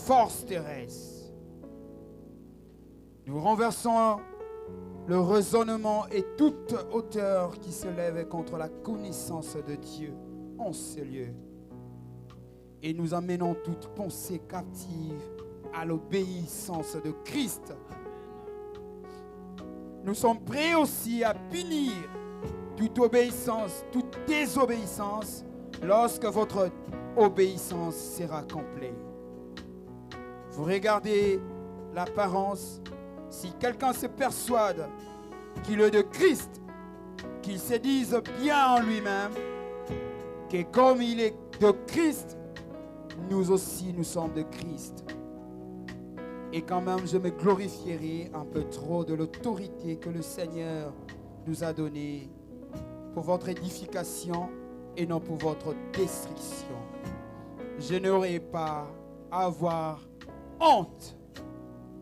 forces terrestres. Nous renversons le raisonnement et toute hauteur qui se lève contre la connaissance de Dieu en ce lieu. Et nous amenons toute pensée captive à l'obéissance de Christ. Nous sommes prêts aussi à punir toute obéissance, toute désobéissance lorsque votre obéissance sera complète. Vous regardez l'apparence. Si quelqu'un se persuade qu'il est de Christ, qu'il se dise bien en lui-même, que comme il est de Christ, nous aussi nous sommes de Christ. Et quand même, je me glorifierai un peu trop de l'autorité que le Seigneur nous a donnée pour votre édification et non pour votre destruction. Je n'aurai pas à avoir honte.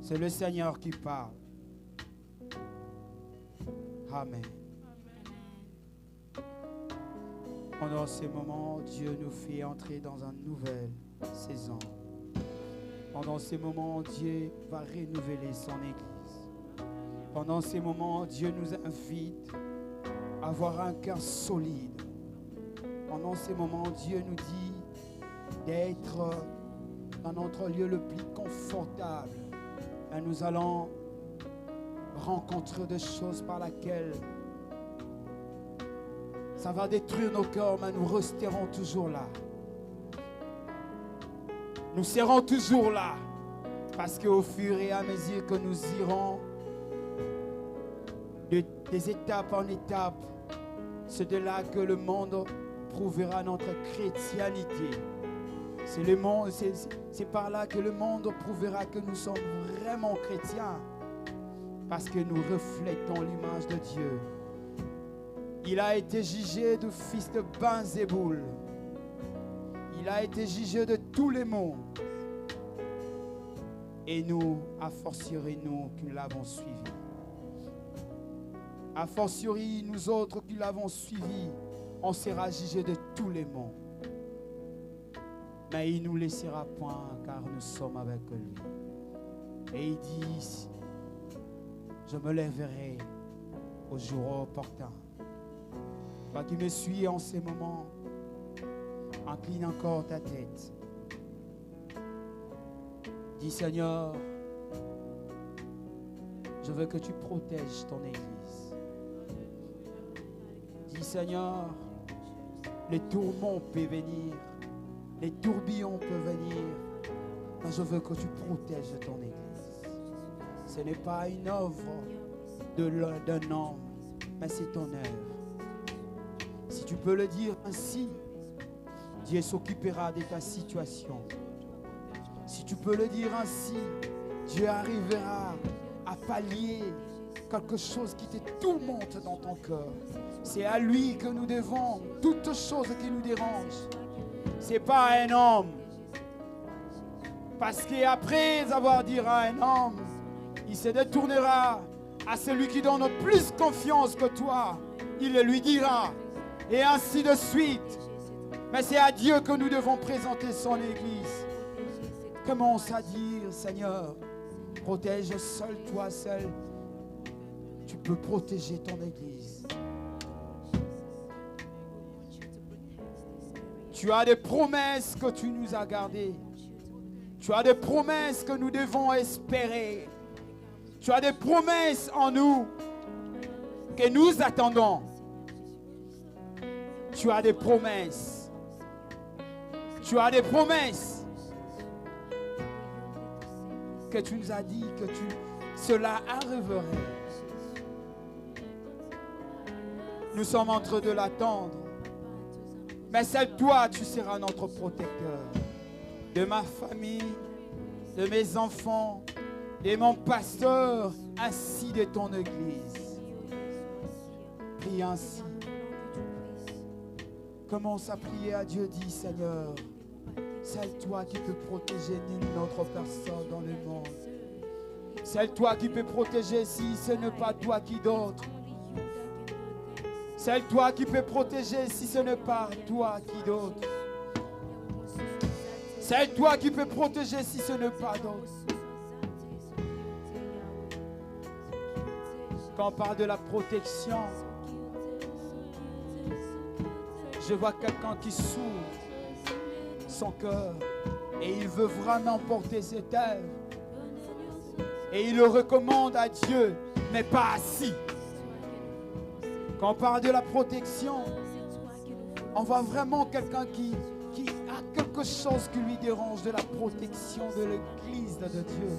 C'est le Seigneur qui parle. Amen. Pendant ces moments, Dieu nous fait entrer dans une nouvelle saison. Pendant ces moments, Dieu va renouveler son Église. Pendant ces moments, Dieu nous invite à avoir un cœur solide. Pendant ces moments, Dieu nous dit d'être dans notre lieu le plus confortable. Et nous allons rencontrer des choses par lesquelles ça va détruire nos cœurs, mais nous resterons toujours là. Nous serons toujours là. Parce qu'au fur et à mesure que nous irons des étapes en étapes, c'est de là que le monde prouvera notre chrétienté. C'est par là que le monde prouvera que nous sommes vraiment chrétiens. Parce que nous reflétons l'image de Dieu. Il a été jugé de fils de Belzéboul. Il a été jugé de tous les mondes. Et nous, a fortiori nous qui l'avons suivi. A fortiori nous autres qui l'avons suivi, on sera jugé de tous les mondes. Mais il ne nous laissera point car nous sommes avec lui. Et il dit, je me lèverai au jour opportun. Toi qui me suis en ces moments, incline encore ta tête. Dis Seigneur, je veux que tu protèges ton Église. Dis Seigneur, les tourments peuvent venir, les tourbillons peuvent venir, mais je veux que tu protèges ton Église. Ce n'est pas une œuvre d'un homme, mais c'est ton œuvre. Si tu peux le dire ainsi, Dieu s'occupera de ta situation. Si tu peux le dire ainsi, Dieu arrivera à pallier quelque chose qui te tourmente dans ton cœur. C'est à lui que nous devons toutes choses qui nous dérangent. Ce n'est pas à un homme. Parce qu'après avoir dit à un homme, il se détournera à celui qui donne plus confiance que toi. Il le lui dira. Et ainsi de suite. Mais c'est à Dieu que nous devons présenter son Église. Commence à dire, Seigneur, protège seul, toi seul. Tu peux protéger ton Église. Tu as des promesses que tu nous as gardées. Tu as des promesses que nous devons espérer. Tu as des promesses en nous que nous attendons. Tu as des promesses. Tu as des promesses que tu nous as dit que cela arriverait. Nous sommes en train de l'attendre. Mais c'est toi, tu seras notre protecteur. De ma famille, de mes enfants, de mon pasteur, ainsi de ton Église. Prie ainsi. Commence à prier à Dieu, dis Seigneur, c'est toi qui peux protéger une autre personne dans le monde. C'est toi qui peux protéger si ce n'est pas toi qui d'autre. C'est toi qui peux protéger si ce n'est pas toi qui d'autre. C'est toi qui peux protéger si ce n'est pas d'autre. Quand on parle de la protection, je vois quelqu'un qui s'ouvre son cœur et il veut vraiment porter cette œuvre. Et il le recommande à Dieu, mais pas assis. Quand on parle de la protection, on voit vraiment quelqu'un qui a quelque chose qui lui dérange de la protection de l'Église de Dieu.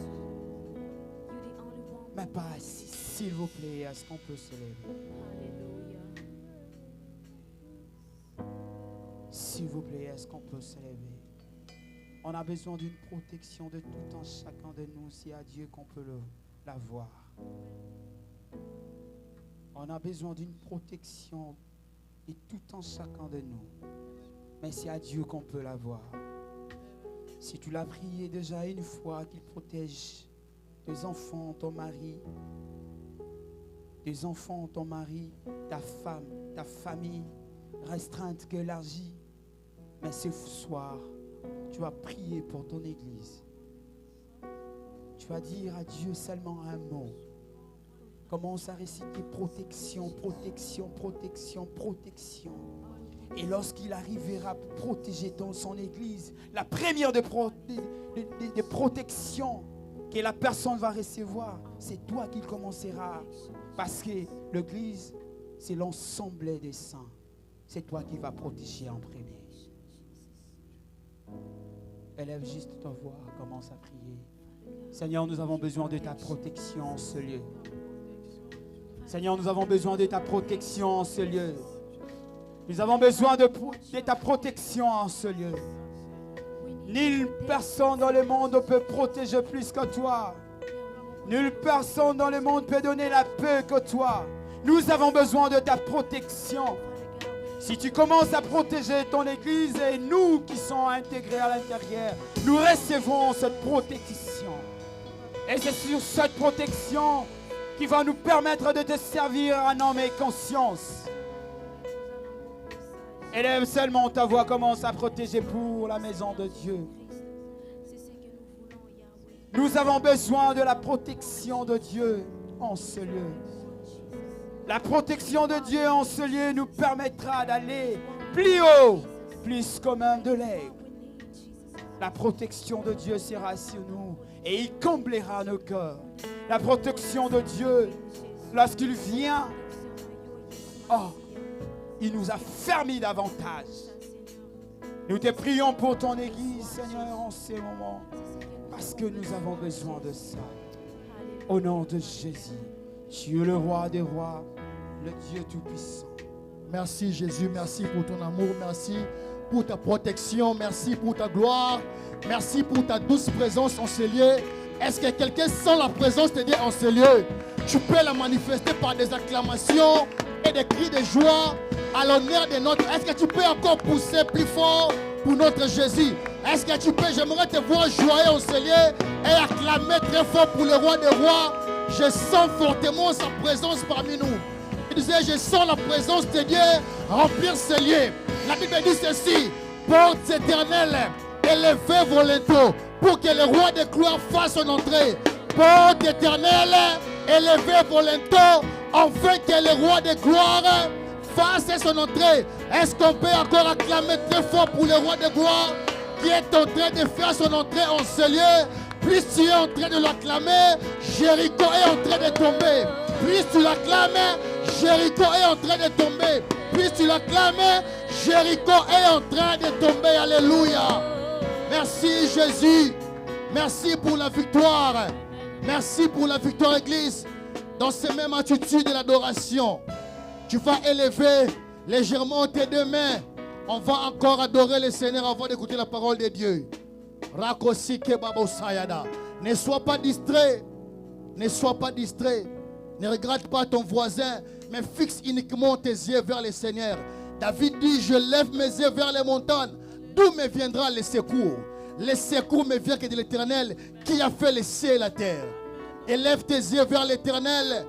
Mais pas assis. S'il vous plaît, est-ce qu'on peut se lever? S'il vous plaît, est-ce qu'on peut se lever? On a besoin d'une protection de tout un chacun de nous. C'est à Dieu qu'on peut l'avoir. On a besoin d'une protection de tout un chacun de nous. Mais c'est à Dieu qu'on peut l'avoir. Si tu l'as prié déjà une fois, qu'il protège tes enfants, ton mari, tes enfants, ton mari, ta femme, ta famille, restreinte qu'élargie. Mais ce soir, tu vas prier pour ton église. Tu vas dire à Dieu seulement un mot. Commence à réciter protection, protection, protection, protection. Et lorsqu'il arrivera à protéger son église, la première de protection que la personne va recevoir, c'est toi qui commenceras. Parce que l'église, c'est l'ensemble des saints. C'est toi qui vas protéger en premier. Élève juste ta voix, commence à prier. Seigneur, nous avons besoin de ta protection en ce lieu. Seigneur, nous avons besoin de ta protection en ce lieu. Nous avons besoin de ta protection en ce lieu. Nulle personne dans le monde ne peut protéger plus que toi. Nulle personne dans le monde peut donner la paix que toi. Nous avons besoin de ta protection. Si tu commences à protéger ton église et nous qui sommes intégrés à l'intérieur, nous recevons cette protection. Et c'est sur cette protection qui va nous permettre de te servir en âme et conscience. Élève seulement ta voix, commence à protéger pour la maison de Dieu. Nous avons besoin de la protection de Dieu en ce lieu. La protection de Dieu en ce lieu nous permettra d'aller plus haut, plus comme un de l'aigle. La protection de Dieu sera sur nous et il comblera nos cœurs. La protection de Dieu, lorsqu'il vient, il nous a fermés davantage. Nous te prions pour ton église, Seigneur, en ces moments, parce que nous avons besoin de ça. Au nom de Jésus, tu es le roi des rois, le Dieu tout-puissant. Merci Jésus, merci pour ton amour, merci pour ta protection, merci pour ta gloire, merci pour ta douce présence en ce lieu. Est-ce que quelqu'un sent la présence de Dieu en ce lieu? Tu peux la manifester par des acclamations et des cris de joie à l'honneur de notre... Est-ce que tu peux encore pousser plus fort pour notre Jésus? Est-ce que tu peux, j'aimerais te voir joyeux en ce lieu et acclamer très fort pour le roi des rois. Je sens fortement sa présence parmi nous. Il disait, je sens la présence de Dieu remplir ce lieu. La Bible dit ceci: portes éternelles, élevez vos linteaux pour que le roi de gloire fasse son entrée. Portes éternelles, élevez vos linteaux afin que le roi de gloire fasse son entrée. Est-ce qu'on peut encore acclamer très fort pour le roi de gloire qui est en train de faire son entrée en ce lieu? Plus tu es en train de l'acclamer, Jéricho est en train de tomber. Plus tu l'acclames, Jéricho est en train de tomber. Plus tu l'acclames, Jéricho est en train de tomber. Alléluia. Merci Jésus. Merci pour la victoire. Merci pour la victoire, Église. Dans cette même attitude de l'adoration, tu vas élever légèrement tes deux mains. On va encore adorer le Seigneur avant d'écouter la parole de Dieu. Ne sois pas distrait. Ne sois pas distrait. Ne regarde pas ton voisin, mais fixe uniquement tes yeux vers le Seigneur. David dit, je lève mes yeux vers les montagnes. D'où me viendra le secours? Le secours me vient que de l'Éternel qui a fait les cieux et la terre. Élève tes yeux vers l'Éternel.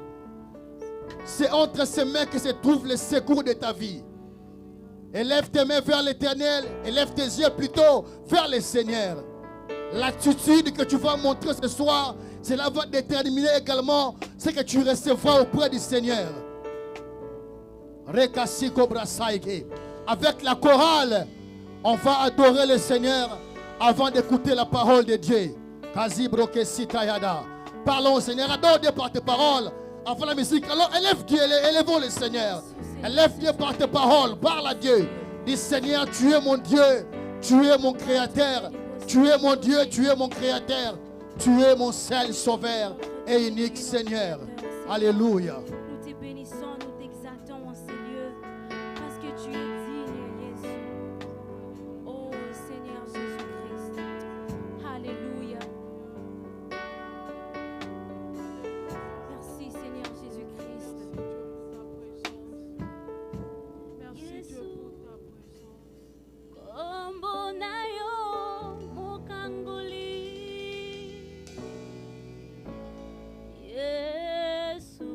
C'est entre ses mains que se trouve le secours de ta vie. Élève tes mains vers l'Éternel. Élève tes yeux plutôt vers le Seigneur. L'attitude que tu vas montrer ce soir, cela va déterminer également ce que tu recevras auprès du Seigneur. Avec la chorale, on va adorer le Seigneur avant d'écouter la parole de Dieu. Parlons au Seigneur, adore Dieu par tes paroles. Avant la musique, alors élève Dieu, élevons le Seigneur. Élève Dieu par tes paroles, parle à Dieu. Dis Seigneur, tu es mon Dieu, tu es mon Créateur. Tu es mon Dieu, tu es mon Créateur. Tu es mon seul Sauveur et unique Seigneur. Alléluia. Nous te bénissons, nous t'exaltons en ces lieux, parce que tu es digne, Jésus. Oh Seigneur Jésus-Christ. Alléluia. Merci Seigneur Jésus-Christ. Merci Dieu pour ta présence. Kombonayo mokangoli Yesu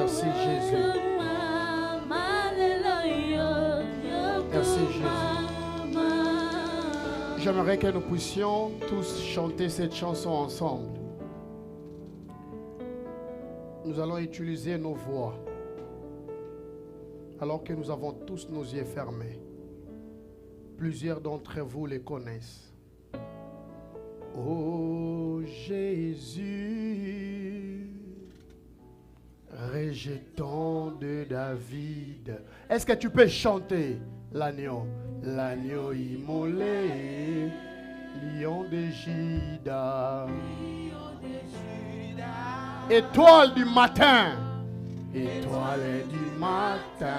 Merci Jésus. Merci Jésus. J'aimerais que nous puissions tous chanter cette chanson ensemble. Nous allons utiliser nos voix alors que nous avons tous nos yeux fermés. Plusieurs d'entre vous les connaissent. Oh Jésus, rejetant de David. Est-ce que tu peux chanter l'agneau? L'agneau immolé, lion de Juda. Étoile du matin, étoile du matin,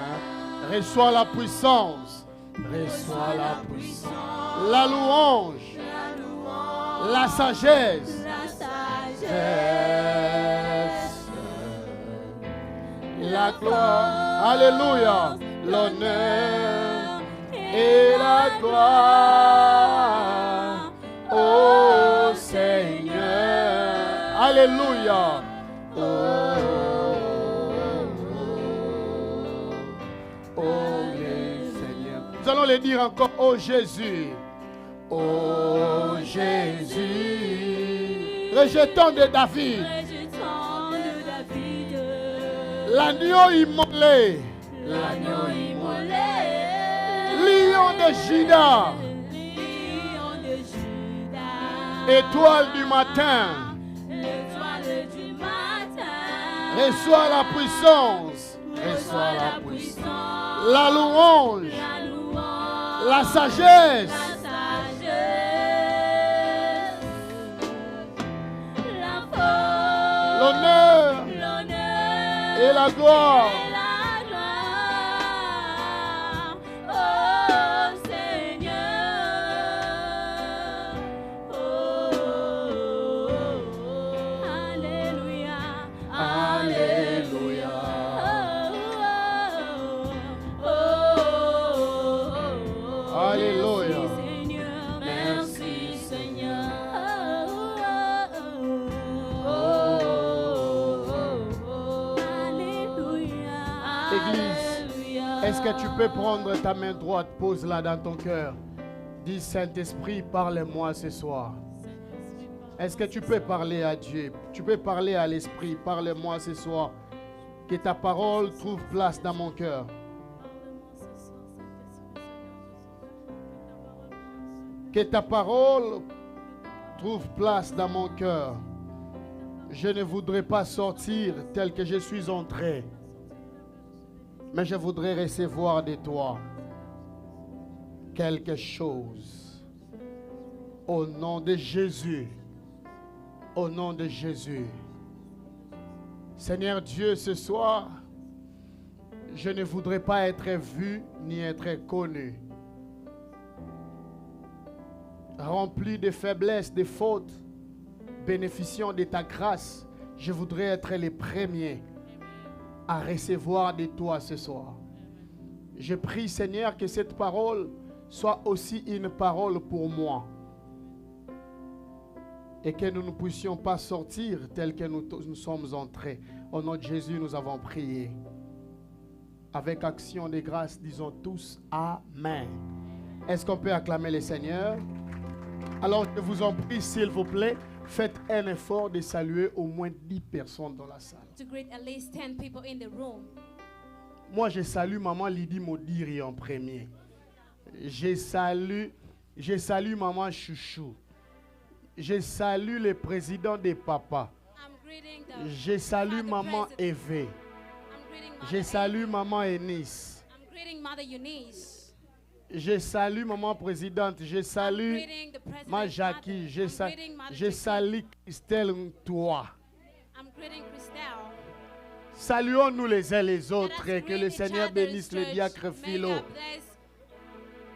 reçois la puissance, reçois la puissance, la louange, la sagesse, la gloire, alléluia, l'honneur et la gloire, ô Seigneur, alléluia. Seigneur. Nous allons le dire encore, ô Jésus, ô Jésus, rejetant de David, l'agneau immolé, lion de Juda, étoile du matin, reçois la puissance, reçois la puissance, la louange, la sagesse, l'honneur et la gloire. Est-ce que tu peux prendre ta main droite, pose-la dans ton cœur. Dis, Saint-Esprit, parle-moi ce soir. Est-ce que tu peux parler à Dieu? Tu peux parler à l'Esprit, parle-moi ce soir. Que ta parole trouve place dans mon cœur. Que ta parole trouve place dans mon cœur. Je ne voudrais pas sortir tel que je suis entré. Mais je voudrais recevoir de toi quelque chose. Au nom de Jésus. Au nom de Jésus. Seigneur Dieu, ce soir, je ne voudrais pas être vu ni être connu. Rempli de faiblesses, de fautes, bénéficiant de ta grâce, je voudrais être les premiers à recevoir de toi ce soir. Je prie, Seigneur, que cette parole soit aussi une parole pour moi. Et que nous ne puissions pas sortir tel que nous sommes entrés. Au nom de Jésus, nous avons prié. Avec action de grâce, disons tous Amen. Est-ce qu'on peut acclamer le Seigneur? Alors, je vous en prie, s'il vous plaît, faites un effort de saluer au moins 10 personnes dans la salle. To greet at least 10 people in the room. Moi, je salue maman Lydie Modiri en premier. Je salue maman Chouchou. Je salue le président des papas. Je salue maman Eve. Je salue maman Eunice. Je salue maman présidente. Je salue ma Jackie. Je salue Christelle Ntoua. Saluons-nous les uns les autres et que le Seigneur bénisse le diacre Philo.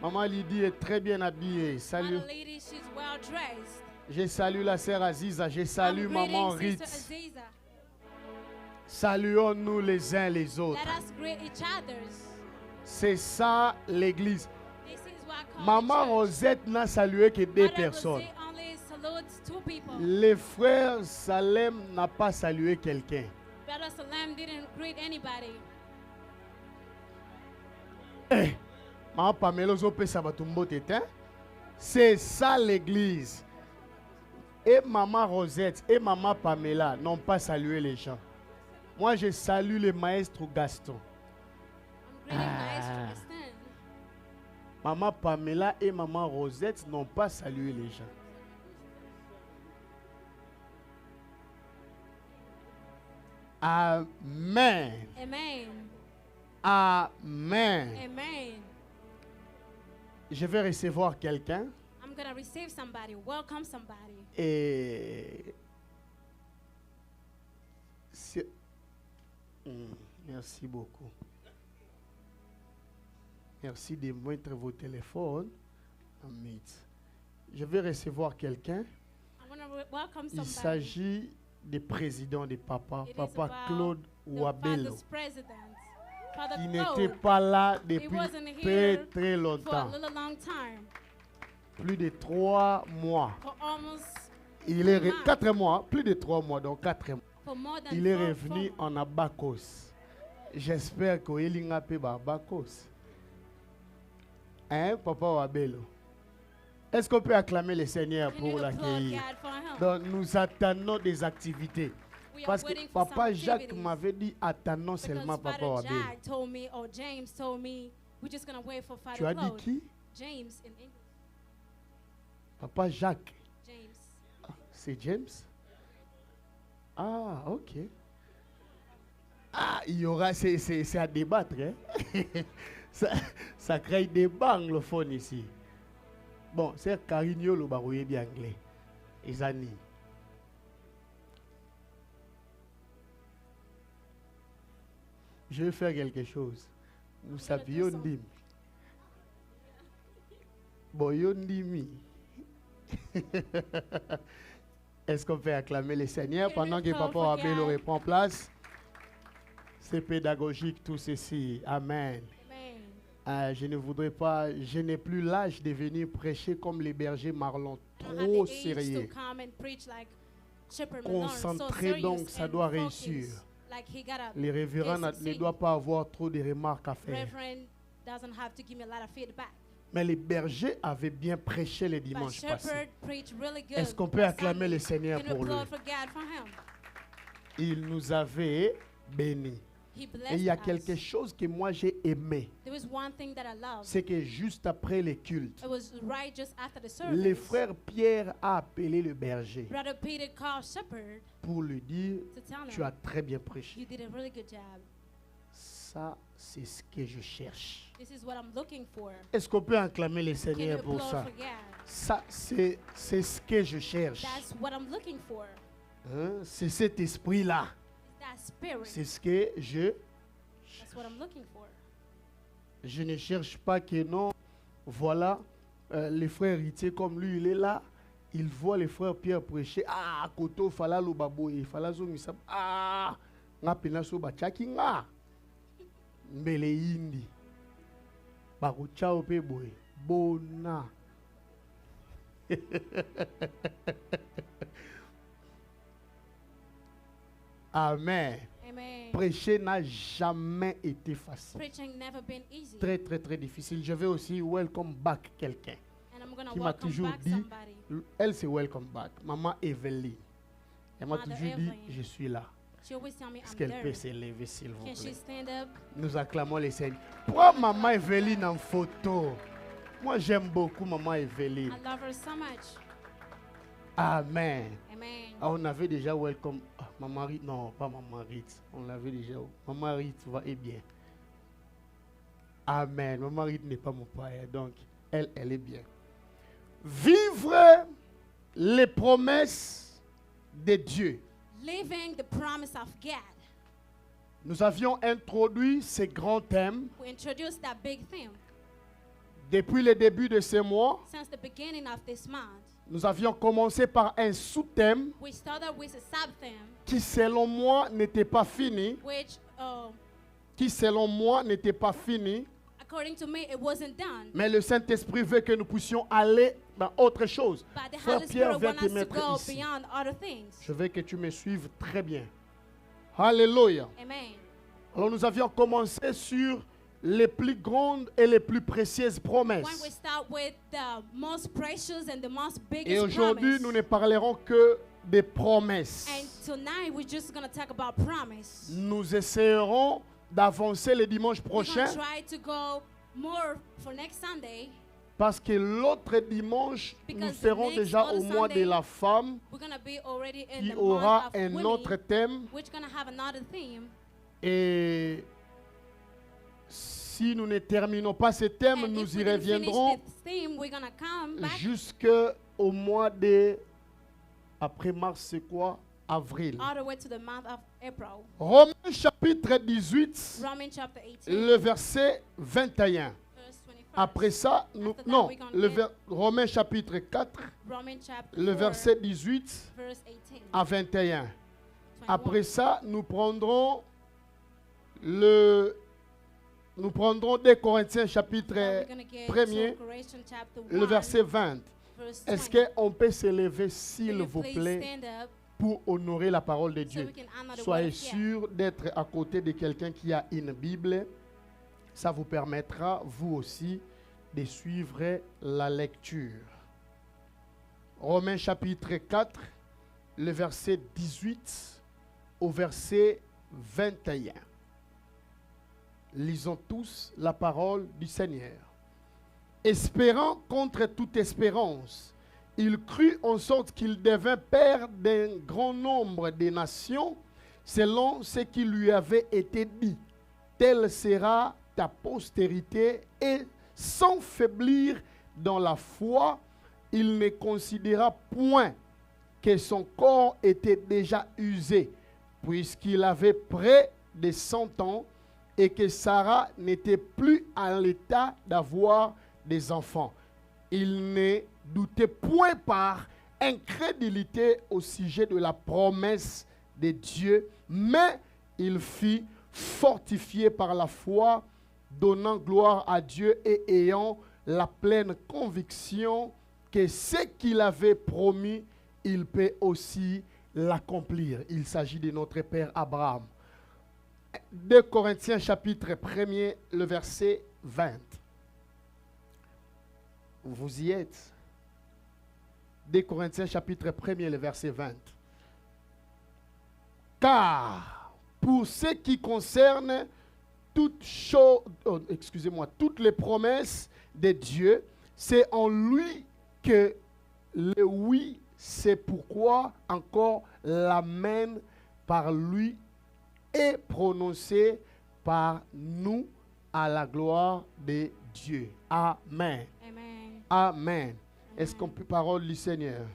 Maman Lydie est très bien habillée. Salut. Je salue la sœur Aziza. Je salue maman Ritz. Saluons-nous les uns les autres. C'est ça l'église. Maman Rosette n'a salué que 2 personnes. Le frère Salem n'a pas salué quelqu'un. Brother Salam didn't greet anybody. Maman Pamela ozopesa bato mbote te. C'est ça l'église. Et maman Rosette et maman Pamela n'ont pas salué les gens. Moi, je salue le maestro Gaston. I'm greeting Maestro Gaston. Maman Pamela et maman Rosette n'ont pas salué les gens. Amen. Amen. Amen. Amen. Je vais recevoir quelqu'un I'm going to receive somebody, welcome somebody. et... Merci beaucoup. Merci de mettre vos téléphones en mute. Je vais recevoir quelqu'un. I'm going to welcome Il somebody. s'agit du président de Papa, It is Papa about Claude the Wabelo, father's president, Father qui Claude, n'était pas là depuis wasn't très here très for a longtemps, little long time, plus de 3 mois. for almost, Il est 4 mois, plus de 3 mois, donc 4 mois. for more than Il est 4 revenu months. en Abakos. J'espère qu'il a pu Abakos. Hein, Papa Wabelo? Est-ce qu'on peut acclamer le Seigneur Can pour you applaud l'accueillir? God for him? Donc, nous attendons des activités. We are Parce que waiting for some Papa Jacques activities. m'avait dit attendons Because seulement Papa Father Wabelo. Jack told me, or James told me, we're just going to wait for Tu Father as dit Claude. qui? James in English. Papa Jacques. James. Ah, c'est James? Ah, ok. Ah, il y aura, c'est à débattre. Hein? ça crée des débat anglophone ici. Bon, c'est Carigno le barouillé bien anglais. Isani. Je vais faire quelque chose. Nous savions dim. Bon, yondimi. Est-ce qu'on peut acclamer le Seigneur pendant que Papa Wabelo reprend place? C'est pédagogique tout ceci. Amen. Amen. Je ne voudrais pas, je n'ai plus l'âge de venir prêcher comme les bergers Marlon, I don't have trop the age sérieux. to come and preach like Shepherd Malone, Concentré, so serious donc, ça and doit focused. réussir. Like he gotta, Les révérends ne succeed. doivent pas avoir trop de remarques à faire. Reverend doesn't have to give me a lot of feedback. Mais les bergers avaient bien prêché les But dimanches passés. Shepherd preached really good. Est-ce qu'on peut on acclamer le Sunday. Seigneur Can you pour lui? applaud for God for him? Il nous avait bénis. He Et blessed il y a us. quelque chose que moi j'ai aimé. There was one thing that I loved. C'est que juste après les cultes, It was right just after the service. le frère Pierre a appelé le berger Brother Peter called Shepherd pour lui dire to tell tu him, as très bien prêché. you did a really good job. Ça, c'est ce que je cherche. This is what I'm looking for. Est-ce qu'on peut acclamer le Can you Seigneur pour applaud ça? for God? Ça, c'est ce que je cherche. That's what I'm looking for. Hein? C'est cet esprit-là. That spirit. C'est ce que That's what I'm looking for. je ne cherche pas que non. Voilà, les frères héritiers comme lui, il est là. Il voit les frères Pierre prêcher. Ah, koto fala lo baboye, fala zo misap. Ah, nga pena so bachaki nga. Mbele indi. Bako chao pe boye. Bona. Amen. Amen. Prêcher n'a jamais été facile. Preaching never been easy. Très, très, très difficile. Je vais aussi welcome back quelqu'un. And I'm gonna Qui m'a welcome toujours back dit, somebody. elle c'est welcome back. Maman Evelyne. Elle m'a Mother toujours dit, Evelyn. je suis là. She always tell me Est-ce I'm qu'elle there. peut s'élever, s'il vous Can she plaît? stand up? Nous acclamons les Seigneurs. Prends Maman Evelyne en photo. Moi, j'aime beaucoup Maman Evelyne. I love her so much. Amen. Amen. Ah, on avait déjà welcome. Ah, Maman Rite. Non, pas Maman Rite. On l'avait déjà. Maman Rite va et bien. Amen. Maman Rite n'est pas mon père. Donc, elle est bien. Vivre les promesses de Dieu. Living the promise of God. Nous avions introduit ce grand thème We introduced that big theme. depuis le début de ce mois. Since the beginning of this month, Nous avions commencé par un sous-thème we started with a sub-theme, qui, selon moi, n'était pas fini. which, Qui, selon moi, n'était pas fini. according to me, it wasn't done. Mais le Saint-Esprit veut que nous puissions aller dans autre chose. But the Frère Holy Pierre Spirit vient wants te us to mettre go ici. beyond other things. Je veux que tu me suives très bien. Alléluia. Amen. Alors nous avions commencé sur les plus grandes et les plus précieuses When we promesses. start with the most precious and the most Et biggest aujourd'hui, promise. nous ne parlerons que des promesses. And tonight we're just going to talk about promise. Nous essayerons d'avancer le dimanche We're prochain going to try to go more for next Sunday. parce que l'autre dimanche, nous Because the serons next déjà au other mois de Sunday, la femme We're going to be already in qui the aura month of un women, autre thème. which going to have another theme. Et si nous ne terminons pas ce thème, And nous if y we didn't finish reviendrons this theme, we're going to come back jusqu'au mois de... Après mars, c'est quoi? Avril. all the way to the month of April. Romains chapitre 18, Romans chapter 18, le verset 21. verse 21. Après ça, nous, After that, non, we're gonna le get- Romains chapitre 4, Romans chapter le 4, verset 18 verse 18. à 21. 21. Après ça, nous prendrons des Corinthiens chapitre Now we're gonna get premier, to Galatians chapter le 1, verset 20. verse Est-ce 20. qu'on peut se lever, Will s'il you vous please plaît, stand up pour honorer la parole de so Dieu? we can honor the word Soyez of God. sûr d'être à côté de quelqu'un qui a une Bible. Ça vous permettra, vous aussi, de suivre la lecture. Romains chapitre 4, le verset 18 au verset 21. Lisons tous la parole du Seigneur. Espérant contre toute espérance, il crut en sorte qu'il devint père d'un grand nombre de nations, selon ce qui lui avait été dit. Telle sera ta postérité, et sans faiblir dans la foi, il ne considéra point que son corps était déjà usé, puisqu'il avait près de 100 ans, et que Sarah n'était plus à l'état d'avoir des enfants. Il ne doutait point par incrédulité au sujet de la promesse de Dieu, mais il fut fortifié par la foi, donnant gloire à Dieu et ayant la pleine conviction que ce qu'il avait promis, il peut aussi l'accomplir. Il s'agit de notre Père Abraham. 2 Corinthiens chapitre 1er, le verset 20. Vous y êtes. 2 Corinthiens chapitre 1er, le verset 20. Car pour ce qui concerne toutes les promesses de Dieu, c'est en lui que le oui, c'est pourquoi encore l'amen par lui est prononcé par nous à la gloire de Dieu. Amen. Amen. Amen. Est-ce qu'on peut parole du Seigneur?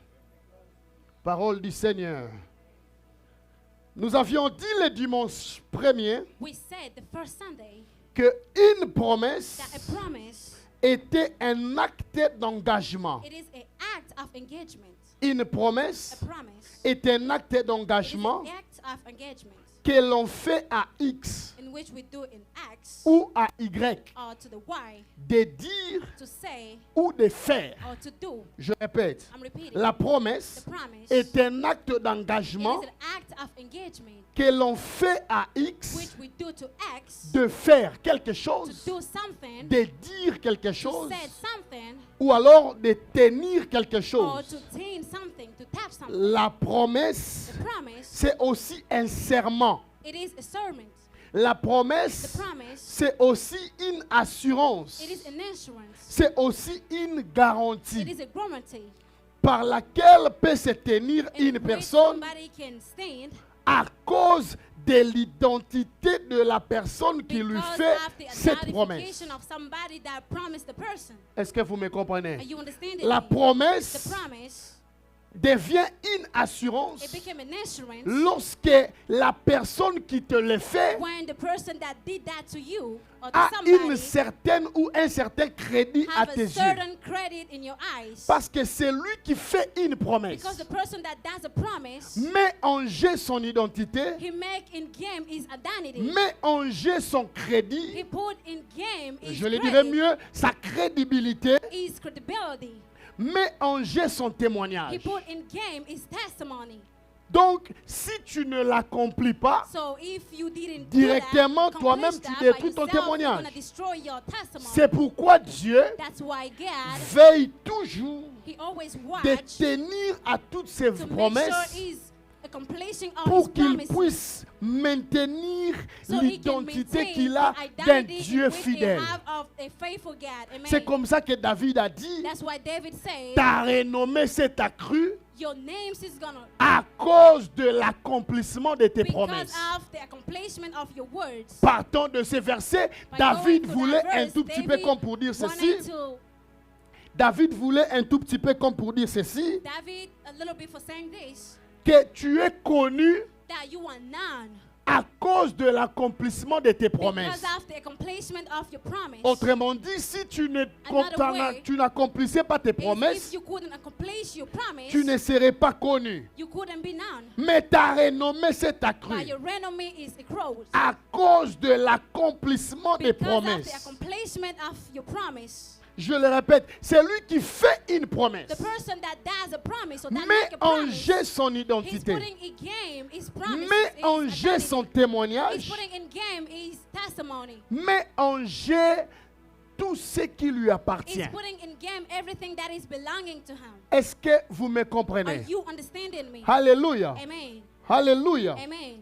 Parole du Seigneur. Nous avions dit le dimanche premier We said the first Sunday que une promesse that a promise, était un acte d'engagement. it is an act of engagement. Une A promesse promise est un acte it is d'engagement an act of engagement que l'on fait à X in which we do in acts ou à Y, or to the Y, de dire to say ou de faire. or to do. Je répète, I'm repeating. la promesse The promise est un acte it d'engagement is an act of engagement que l'on fait à which X we do to X, de faire quelque to chose, do something, de dire quelque to chose, say something, ou alors de tenir quelque or chose. to attain something, to touch something. La promesse, The promise, c'est aussi un serment. it is a sermon. La The promesse, promise, c'est aussi une assurance. it is an insurance. C'est aussi une It garantie is a guarantee. par laquelle peut se tenir in une which personne somebody can stand à cause de l'identité de la personne qui lui because fait of the cette promesse. identification of somebody that promised the person. Est-ce que vous me Are comprenez? you understanding La me? The promesse promise, devient une assurance it became an insurance lorsque la personne qui te le fait when the person that did that to you or to a somebody une certaine ou un certain crédit à have tes a yeux. certain credit in your eyes. Parce que c'est lui qui fait une promesse. Because the person that does a promise, Met en jeu son identité, he make in game his identity. met en jeu son He crédit, put in game his je le dirais credit, mieux, sa crédibilité, his credibility. met en jeu son He témoignage. put in game his testimony. Donc, si tu ne l'accomplis pas, So if you didn't directement, do that, toi-même, accomplish tu that détruis by ton yourself, you're témoignage. gonna destroy your testimony. C'est pourquoi Dieu That's why God, veille toujours He always de watch tenir à toutes ses to make sure promesses He's accomplishing all His pour qu'il promises. puisse maintenir So he can l'identité maintain qu'il a the d'un identity Dieu which he fidèle. have of a faithful God. Amen. C'est comme ça que David a dit, That's why David said, ta renommée s'est accrue your name is gonna à cause de l'accomplissement de tes because promesses. of the accomplishment of your words. Partant de ces versets, By David going to voulait that un verse, tout petit peu David comme pour dire ceci. wanted to- David voulait un tout petit peu comme pour dire ceci, David, a little bit for saying this, que tu es connu that you are known à cause de l'accomplissement de tes promesses. because of the accomplishment of your promise. Autrement dit, si tu ne Another way, tu n'accomplissais pas tes If promesses, you couldn't accomplish your promise, tu ne serais pas connu. you couldn't be known. Mais ta renommée s'est But accrue your renommée is accrued à cause de l'accomplissement des because of the promesses. accomplishment of your promise. Je le répète, c'est lui qui fait une promesse. The person that does a promise or that Met make a en promise, jeu son he's identité. putting in game his promise. Met en jeu son He's témoignage. putting in game his testimony. Met en jeu tout ce qui lui appartient. He's putting in game everything that is belonging to him. Est-ce que vous me Are comprenez? you understanding me? Alléluia. Amen. Alléluia. Amen.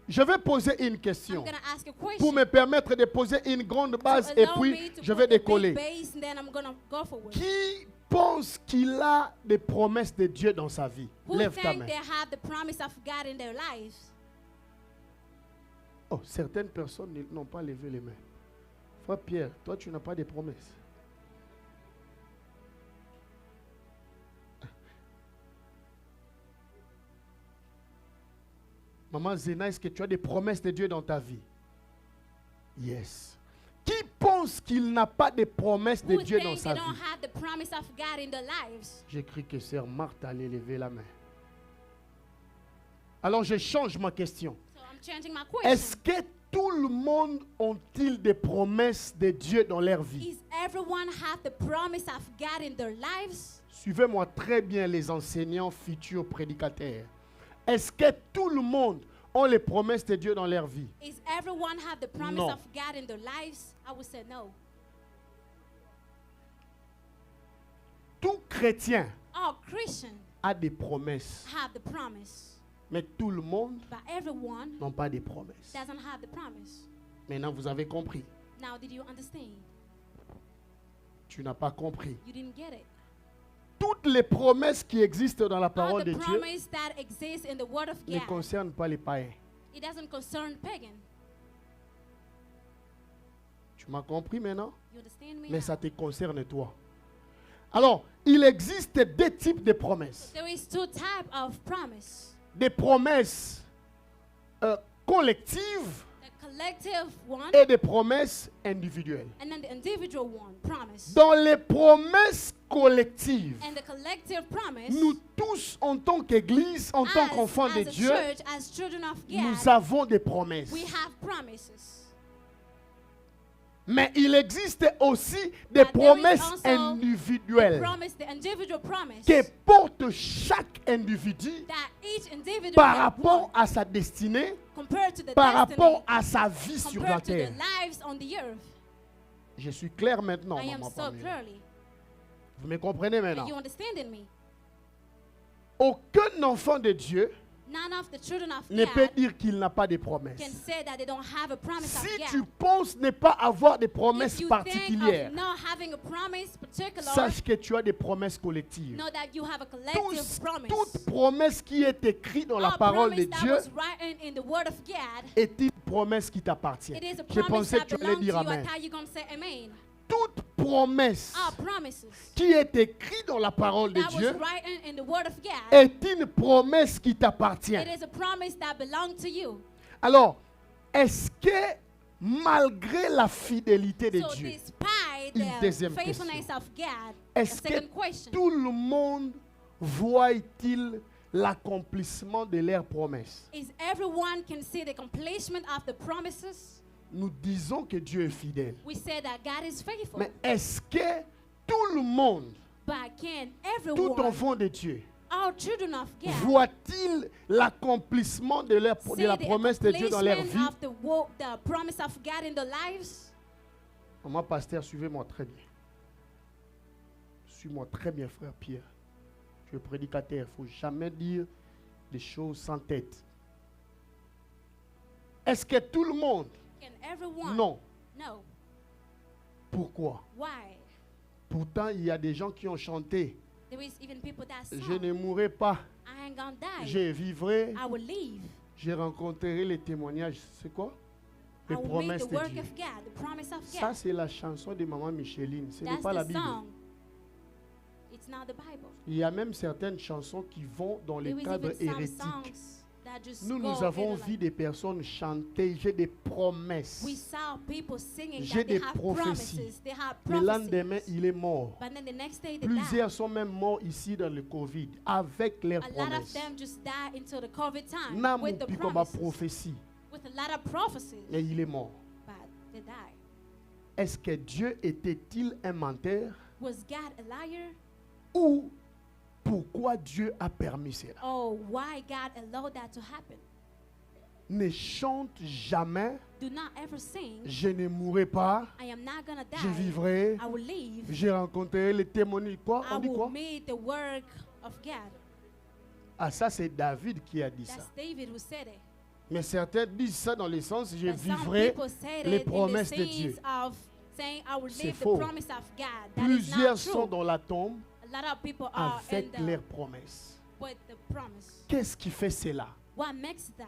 Je vais poser une I'm question gonna ask a pour question. me permettre de poser une grande to base et allow me puis to je put vais a big décoller. base and then I'm gonna go forward. Qui pense qu'il a des promesses de Dieu dans sa vie? Who Lève ta think main. they have the promise of God in their lives? Oh, certaines personnes n'ont pas levé les mains. Frère Pierre, toi tu n'as pas de promesses. Maman Zéna, est-ce que tu as des promesses de Dieu dans ta vie? Yes. Qui pense qu'il n'a pas de promesses de Who Dieu dans think sa they vie? don't have the promise of God in their lives? J'ai cru que sœur Marthe allait lever la main. Alors je change ma question. So I'm changing my question. Est-ce que tout le monde ont-ils des promesses de Dieu dans leur vie? Is everyone have the promise of God in their lives? Suivez-moi très bien les enseignants futurs prédicateurs. Est-ce que tout le monde a les promesses de Dieu dans leur vie? Is everyone have the promise No. of God in their lives? I would say no. Tout chrétien All Christians a des promesses, have the promise, mais tout le monde but everyone n'a pas de promesses. doesn't have the promise. Maintenant, vous avez compris. Now, did you understand? Tu n'as pas compris. You didn't get it. Toutes les promesses qui existent dans la All parole the de Dieu promise that exists in the Word of ne God, concernent pas les païens. it doesn't concern pagan. Tu m'as compris maintenant? You understand me? Mais now? ça te concerne toi. Alors, il existe deux types de promesses. There is two types of promise. Des promesses collectives The collective one et des promesses individuelles. and then the individual one promise. Dans les promesses collectives, And the collective promise, nous tous, en tant qu'Église, en tant qu'enfants de as a Dieu, church, as children of God, nous avons des promesses. we have promises. Mais il existe aussi des But there is promesses also individuelles Promise, the individual promise que porte chaque individu that each individual par have rapport one à sa destinée, compared to the par destiny, rapport à sa vie sur la compared to terre. the lives on the earth. Je suis clair maintenant, I am maman so Pamela. clearly. Vous me comprenez Are maintenant? you understanding me? Aucun enfant de Dieu None of the children of ne peut God dire qu'il n'a pas de promesses. can say that they don't have a promise Si of tu God. penses ne pas avoir de If promesses you particulières, think of not having a promise particular, sache que tu as des promesses collectives. know that you have a collective promise. Toute promesse qui est écrite dans la All parole de promise that Dieu was written in the Word of God, est une promesse qui t'appartient. it is a Je promise pensais that que tu allais belongs to dire you. I Amen. thought you're going to say amen. Toute promesse All promises qui est écrite dans la parole de that was Dieu written in the Word of God, est une promesse qui t'appartient. it is a promise that belongs to you. Alors, est-ce que malgré la fidélité de So Dieu, despite Une the deuxième faithfulness question. of God, est-ce the que second question, tout le monde voit-il l'accomplissement de leurs promesses? is everyone can see the accomplishment of the promises? Nous disons que Dieu est fidèle. We say that God is faithful. Mais est-ce que tout le monde, But can tout everyone, enfant de Dieu, Our children of God voient-ils l'accomplissement de la see the promesse de Dieu dans leur vie? accomplishment of the promise of God in their lives? Maman pasteur, suivez-moi très bien. Suis-moi très bien, frère Pierre. Tu es prédicateur, il ne faut jamais dire des choses sans tête. Est-ce que tout le monde? Can everyone? Non. No. Pourquoi? Why? Pourtant, il y a des gens qui ont chanté. There is even people that Je song, ne mourrai pas, I ain't gonna die. je vivrai, I will live. je rencontrerai les témoignages. C'est quoi? I Les will meet promesses the de work Dieu. of God, the promise of Ça, God. c'est la chanson de Maman Micheline. Ce n'est That's pas la the Bible. song. It's not the Bible. Il y a même certaines chansons qui vont dans les There is cadres even some hérétiques. songs that just Nous, go nous avons in vu like, des personnes chanter, j'ai des promesses. we saw people singing J'ai that they des have prophéties. promises. They have Le lendemain, prophecies. il est mort. But then the next day they Plusieurs die. sont même morts ici dans le Covid avec leurs A lot of promesses. them just die into the COVID time Namu with the piko ba promises. prophétie, With a lot of prophecies. et il est mort. But they die. Est-ce que Dieu était-il un menteur Was God a liar? ou pourquoi Dieu a permis cela? Oh, why God allowed that to happen? Ne chante jamais, Do not ever sing, je ne mourrai pas, I am not gonna die. je vivrai, I will live. je rencontrerai les témoignages. Quoi? I On dit will quoi? meet the work of God. Ah, ça c'est David qui a dit ça. That's David who said it. Mais certains disent ça dans le sens, je But some vivrai people said les it in the promesses de Dieu. sense of saying I will C'est live the faux. promise of God. That is Plusieurs not sont true. dans la tombe A lot of people are in avec the leurs promesses. with the promise. Qu'est-ce qui fait cela? What makes that?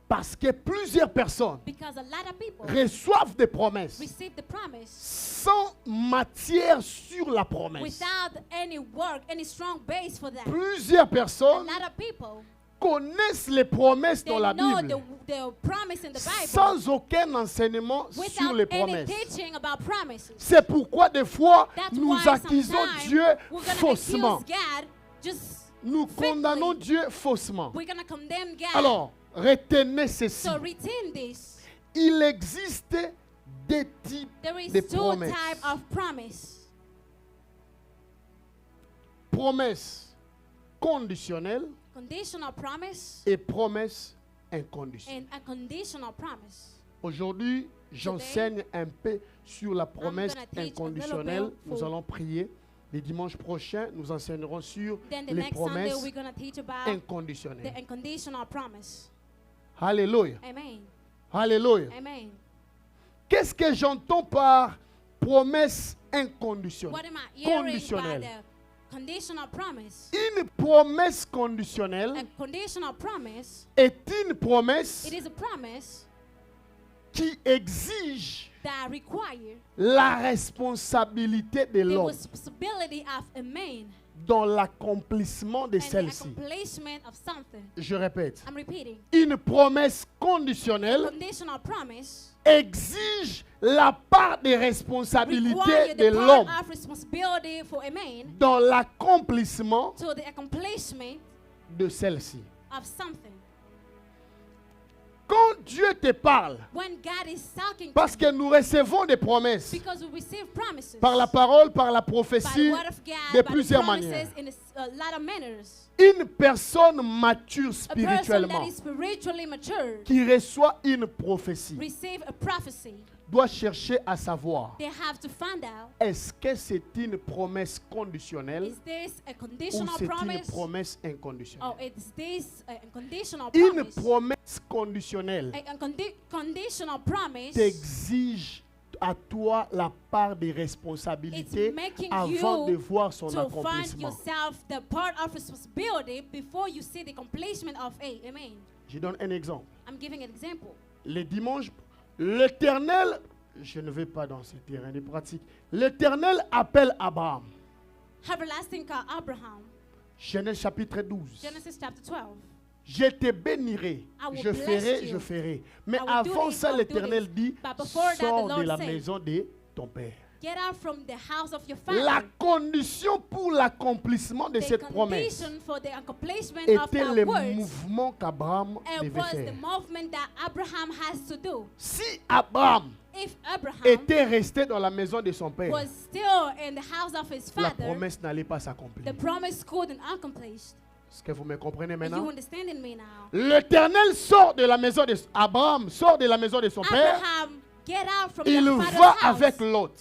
Parce que plusieurs personnes Because a lot of people reçoivent des promesses receive the promise sans matière sur la promesse. without any work, any strong base for that. Plusieurs A personnes lot of people connaissent les promesses they dans la know Bible the promise in the Bible sans aucun enseignement sur without les any promesses. teaching about promises. C'est pourquoi des fois That's nous why accusons sometimes Dieu we're gonna faussement. accuse God just Nous fitly. condamnons Dieu faussement. We're gonna condemn God. Alors, retenez ceci. So retain this. Il existe des types There is de two promesses. types of promise. Promesses conditionnelles Conditional promise et promesses inconditionnelles. and a conditional promise. Aujourd'hui, j'enseigne un peu sur la promesse gonna teach a inconditionnelle. little bit Nous for- allons prier. Les dimanches prochains, nous enseignerons sur Then the les next Sunday promesses we're gonna teach about the inconditionnelles. unconditional promise. Alléluia. Amen. Alléluia. Amen. Qu'est-ce que j'entends par promesse inconditionnelle? What am I hearing by Conditionnelle. the conditional promise? Une promesse conditionnelle A conditional promise, est une promesse it is a promise qui exige that requires la responsabilité de the l'homme responsibility of a man dans l'accomplissement de and the celle-ci. accomplishment of something. Je répète. I'm repeating. Une promesse conditionnelle Conditional promise exige la part de responsabilité requires de the l'homme part of responsibility for a man dans l'accomplissement to the accomplishment de celle-ci. of something. Quand Dieu te parle, When God is talking parce to que nous recevons des promesses because we receive promises par la parole, par la by the prophétie, word of God, de by the plusieurs promises manières. in a lot of manners. Une personne mature A person spirituellement that is spiritually mature qui reçoit une prophétie receive a prophecy. doit chercher à savoir, They have to find out, est-ce que c'est une promesse conditionnelle is this a ou conditional c'est une promise? promesse inconditionnelle? Or is this a conditional Une promise? promesse conditionnelle A conditional promise t'exige à toi la part des responsabilités It's making avant you de voir son to find accomplissement. yourself the part of responsibility before you see the accomplishment of a. Amen. Je donne un exemple. I'm giving an example. Les dimanches, l'Éternel, je ne vais pas dans ce terrain de pratique, l'Éternel appelle Abraham. Everlasting God, Abraham, Genèse chapitre 12. Genesis chapter 12. Je te bénirai, I will je bless ferai, you. je ferai. Mais I will do avant this, ça, I will do l'Éternel this. dit, But before that, the sors de Lord la said, maison de ton père. Get out from the house of your La father. condition pour l'accomplissement de The cette promesse condition for the accomplishment of était that le word mouvement qu'Abraham it devait was the faire. movement that Abraham has to do. Si Abraham If Abraham était resté dans la maison de son père, was still in the house of his la father, promesse n'allait pas s'accomplir. the promise couldn't accomplish. Est-ce que vous me comprenez Are you maintenant? understanding me now? L'Éternel sort de la maison de Abraham, sort de la maison de son père. Abraham, get out from Il your va father's house. avec Lot,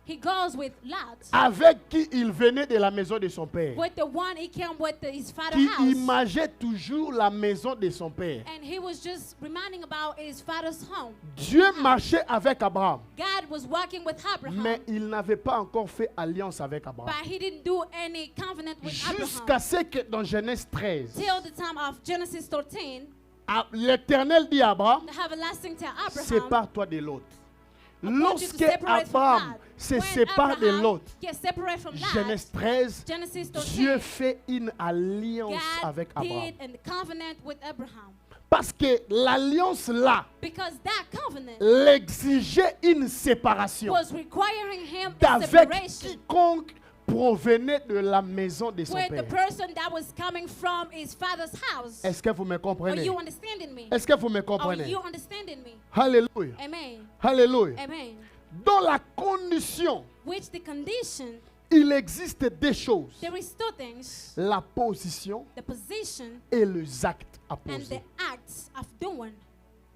He goes with Lot, avec qui il venait de la maison de son père, with the one he came with his father's qui house. imageait toujours la maison de son père. And he was just reminding about his father's home. Dieu marchait avec Abraham, God was walking with Abraham, mais il n'avait pas encore fait alliance avec Abraham. but he didn't do any covenant with Jusqu'à Abraham. ce que dans Genèse 13, Till the time of Genesis 13, l'Éternel dit à Abraham, the everlasting tell Abraham, sépare-toi de Lot. I want you to Lorsque separate from Abraham Lot. se When sépare de Abraham Lot, gets separate from Lot, Genèse 13, Genesis Dieu 13, fait une alliance God avec Abraham. did a covenant with Abraham. Parce que l'alliance là Because that covenant l'exigeait une séparation was requiring him a d'avec separation quiconque provenait de la maison de son with the père. person that was coming from his father's house. Est-ce que vous me Are comprenez? you understanding me? Est-ce que vous me Are comprenez? you understanding me? Alléluia. Amen. Alléluia. Amen. Dans la condition, Which the condition, il existe deux choses. there is two things, La position the position et les actes à and the poser. acts of doing.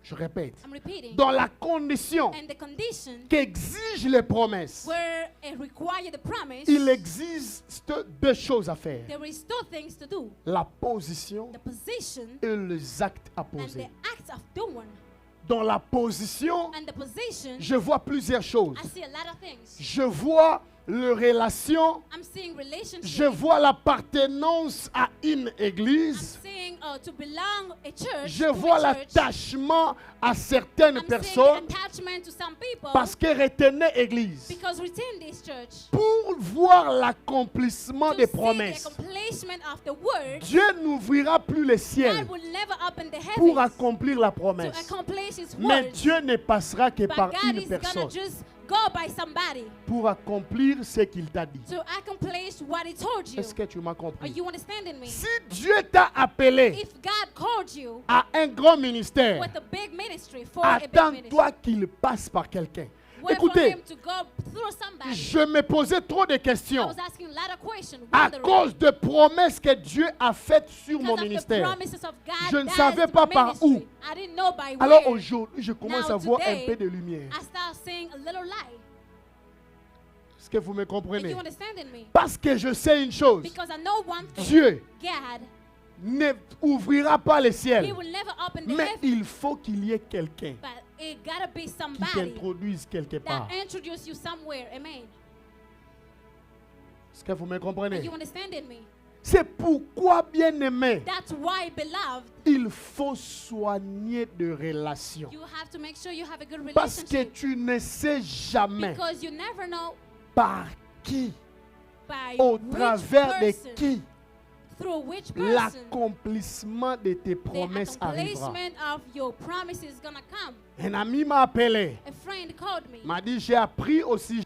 Je répète. I'm repeating. Dans la condition And the condition qu'exigent les promesses, where it requires the promise, il existe deux choses à faire. there is two things to do. La position The position et les actes à and the poser. acts of doing. Dans la position, And the position, je vois plusieurs choses. I see a lot of things. Je vois les relations, I'm seeing relationships. je vois l'appartenance à une I'm église, seeing to belong a church. je to vois a church. l'attachement à certaines I'm seeing personnes the attachment to some people parce que retenez église. because retain this church. Pour voir l'accomplissement To des see the promesses, accomplishment of the word, Dieu n'ouvrira plus le ciel God will never open the pour heavens accomplir la to promesse. accomplish His Mais word. Dieu ne passera que But par God une is gonna personne just go by somebody pour accomplir ce qu'il t'a dit. to accomplish what He told you. Est-ce que tu m'as Are compris? you understanding me? Si Dieu t'a appelé If God called you à un grand ministère, with a big ministry for a big ministry, attends-toi qu'il passe par quelqu'un. wait for Écoutez, Him to go through somebody. je me posais trop de I questions was asking a lot of questions. à wondering, cause de promesses que Dieu a faites sur because mon of the ministère. promises of God Je ne that savais is pas my par ministry. où. I didn't know by Alors where. aujourd'hui, je commence Now, à voir un today, peu de lumière. I start seeing a little light. Est-ce que vous me Are comprenez? you understanding me? Parce que je sais une chose. Because I know one thing. Dieu God, ne ouvrira pas le He ciel. will never open the Mais heaven, il faut qu'il y ait quelqu'un but it gotta be qui somebody t'introduise quelque part. that introduce you somewhere. Amen. Est-ce que vous me Are comprenez? you understanding me? C'est pourquoi, bien-aimé, That's why, beloved, il faut soigner de relations. you have to make sure you have a good Parce que relationship. tu ne sais jamais Because you never know par qui, by au which travers de person, qui, through which person, l'accomplissement de tes the promesses arrivera. accomplishment of your promise is gonna come. Un ami m'a appelé, A friend called me. m'a dit, j'ai appris aussi.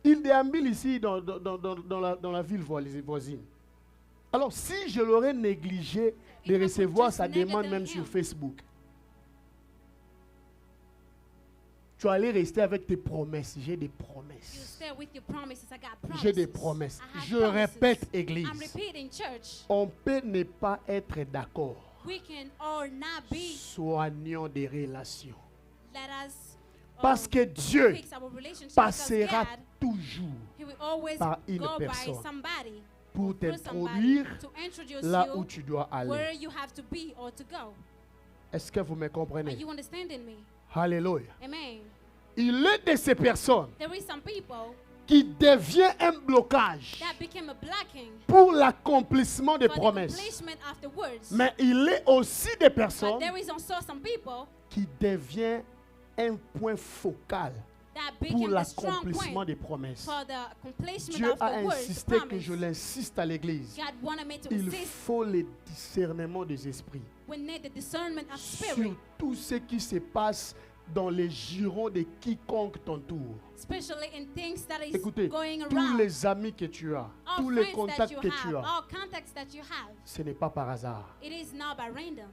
Il déambule ici dans la ville voisine. Alors, si je l'aurais négligé de If I recevoir could sa just demande negate même him. sur Facebook, Tu allais rester avec tes promesses. J'ai des You promesses. stay with your promises. I got promises. J'ai des promesses. I have Je promises. répète, Église. I'm repeating, church. On peut ne pas être d'accord. We can or not be. Soignons des relations. Let us Parce que Dieu fix our relationship. passera Because God, toujours He will always par une go personne by somebody. pour Through somebody t'introduire to introduce là you où tu dois where aller. you have to be or to go. Est-ce que vous me Are comprenez? you understanding me? Alléluia. Amen. Il est de ces personnes There is some people qui devient un blocage that became a blocking pour l'accomplissement des for the promesses. accomplishment of the words. Mais il est aussi des But personnes there is also some people qui devient un point focal that pour became a strong l'accomplissement point des promesses. for the accomplishment Dieu of a the words, insisté the que promise. je l'insiste à l'église. God wanted me to Il insist faut le discernement des esprits we need the discernment of sur spirit, tout ce qui se passe dans les girons de quiconque t'entoure. especially in things that is Écoutez, going tous around. les amis que tu as, All tous les friends that contacts you que have, tu as, all contacts that you have, ce n'est pas par hasard. it is not by random.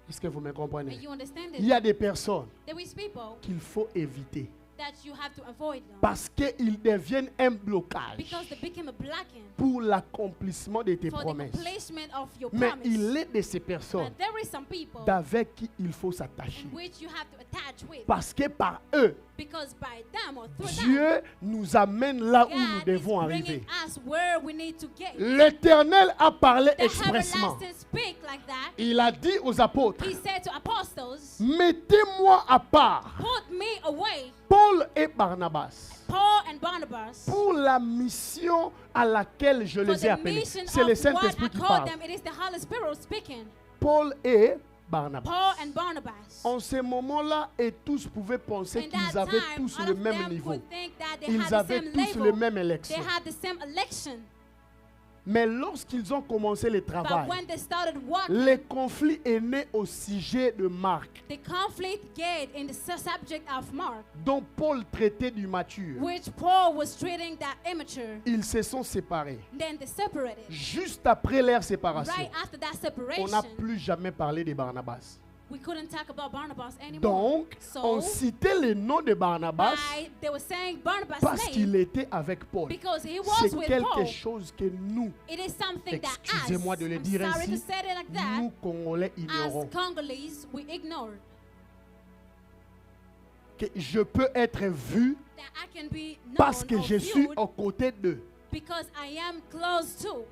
Est-ce que vous me Are comprenez? you understanding? Il y a des personnes There is people qu'il faut éviter that you have to avoid them parce qu'ils deviennent un blocage because they became a blocking pour l'accomplissement de tes for the promesses. accomplishment of your Mais promise. il est de ces personnes But there is some people d'avec qui il faut s'attacher. in which you have to attach with Parce que par eux, because by them or through them, Dieu nous amène là où nous God devons is arriver. bringing us where we need to get. L'Éternel a parlé The expressement. everlasting speak like that. Il a dit aux apôtres, He said to apostles, mettez-moi à part put me away, Paul et Barnabas Paul and Barnabas, pour la mission à laquelle je for les ai the appelés. mission C'est le of what Saint-Esprit I qui called parle. them. It is the Holy Spirit speaking. Paul et Barnabas. Paul and Barnabas. En ce moment-là, et tous pouvaient penser In qu'ils that avaient time, tous all le of même them niveau. would think that they Ils had the avaient same tous level. le même They élection. had the same election. Mais lorsqu'ils ont commencé le But travail, when they started walking, le conflit est né au sujet de Marc, the conflict get in the subject of Mark, dont Paul traitait du mature. which Paul was treating that immature. Ils se sont séparés. Then they separated. Juste après leur séparation, Right after that on separation, n'a plus jamais parlé de Barnabas. we couldn't talk about Barnabas anymore. Donc, on citait le nom de Barnabas They were saying Barnabas' parce name qu'il était avec Paul. because he was C'est with quelque Paul. chose que nous, It is something that us, excusez-moi de le I'm dire sorry to ainsi, say it like that, nous Congolais as ignorons. Congolese, we ignored Que je peux être vu that I can be known parce que or je suis viewed aux côtés d'eux. because I am close to.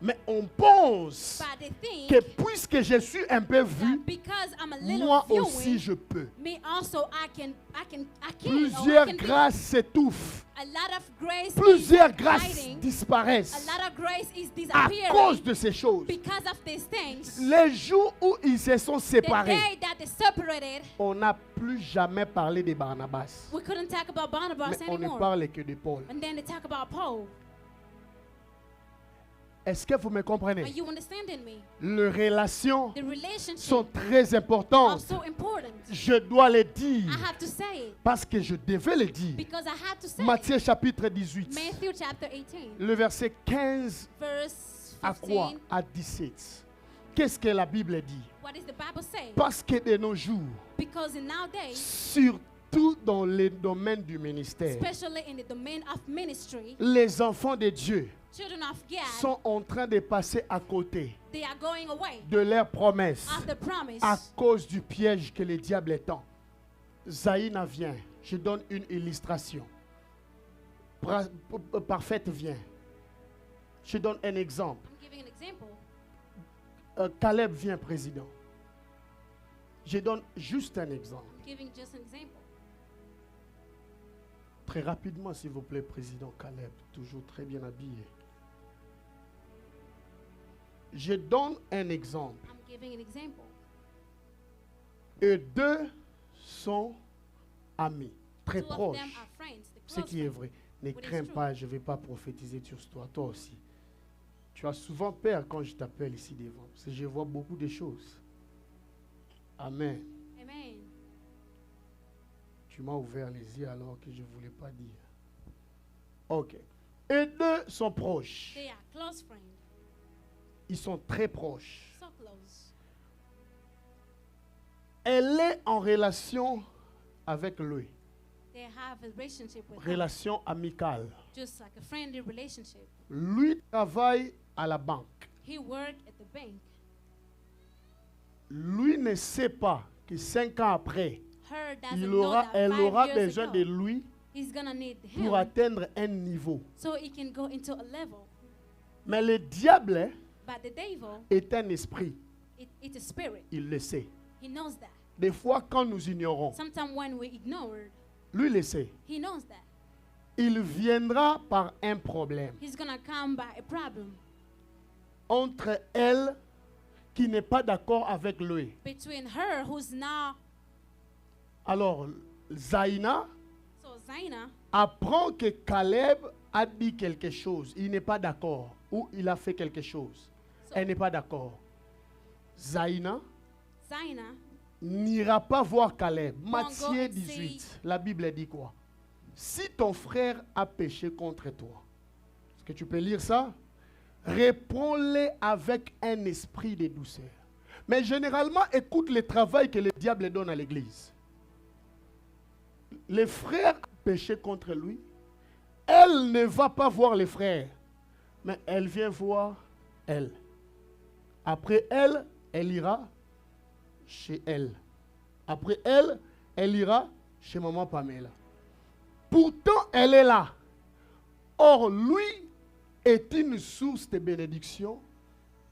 Mais on pense But they think que puisque je suis un peu that vu, because I'm a little moi viewing, aussi je peux. me also I can, or I Plusieurs can be. grâces s'étouffent. A lot of grace Plusieurs is grâces hiding. A disparaissent lot of grace is à disappearing cause de ces choses. because of these things. Les jours où ils se sont The séparés, day that they separated, on n'a plus jamais parlé de Barnabas. we couldn't talk about Barnabas Mais on ne anymore. parle que de Paul. And then they talk about Paul. Est-ce que vous me Are comprenez? you understanding me? Les relations The relationship sont très are importantes. so important. Je dois le dire I have to say it parce que je devais le dire. because I had to say Matthieu it. chapitre 18, Matthew chapter 18, le verset 15 verse à quoi? 15. À 17. Qu'est-ce que la Bible dit? What does the Bible say? Parce que de nos jours, Because in nowadays, surtout dans les domaines du ministère, especially in the domain of ministry, les enfants de Dieu children of God, sont en train de passer à côté they are going away de leurs promesses of the promise à cause du piège que le diable tend. Zaïna vient, je donne une illustration. Parfaite vient. Je donne un exemple. I'm giving an example. Caleb vient président. Je donne juste un exemple. I'm giving just an example. Très rapidement, s'il vous plaît, président Caleb, toujours très bien habillé. Je donne un exemple. I'm giving an example. Eux deux sont amis, très Two of proches. them are friends, the Ce close qui est friends. vrai. Ne What is crains true. pas, je ne vais pas prophétiser sur toi, toi aussi. Tu as souvent peur quand je t'appelle ici devant, parce que je vois beaucoup de choses. Amen. Amen. Tu m'as ouvert les yeux alors que je ne voulais pas dire. Ok. Eux deux sont proches. They are close friends. Ils sont très proches. So close. Elle est en relation avec lui. They have a relationship with him, Relation amicale. just like a friendly relationship. Lui travaille à la banque. He worked at the bank. Lui ne sait pas que 5 ans après, Her doesn't elle know that aura 5 years besoin ago, de lui he's gonna need him pour atteindre un niveau. so he can go into a level. Mais le diable But the devil, est un esprit. it's a spirit. Il le sait. He knows that. Des fois, quand nous ignorons, Sometimes when we ignore, lui le sait. he knows that. Il viendra par un problème He's gonna come by a problem entre elle qui n'est pas d'accord avec lui. between her, who's now, Alors, Zaina so Zaina, apprend que Caleb a dit quelque chose. Il n'est pas d'accord. Ou il a fait quelque chose. Elle n'est pas d'accord. Zaina Zaina n'ira pas voir Caleb. go Matthieu and 18. La Bible dit quoi? Si ton frère a péché contre toi, est-ce que tu peux lire ça? Réponds-le avec un esprit de douceur. Mais généralement, écoute le travail que le diable donne à l'église. Les frères ont péché contre lui. Elle ne va pas voir les frères, mais elle vient voir elle. Après elle, elle ira chez elle. Après elle, elle ira chez maman Pamela. Pourtant, elle est là. Or, lui est une source de bénédiction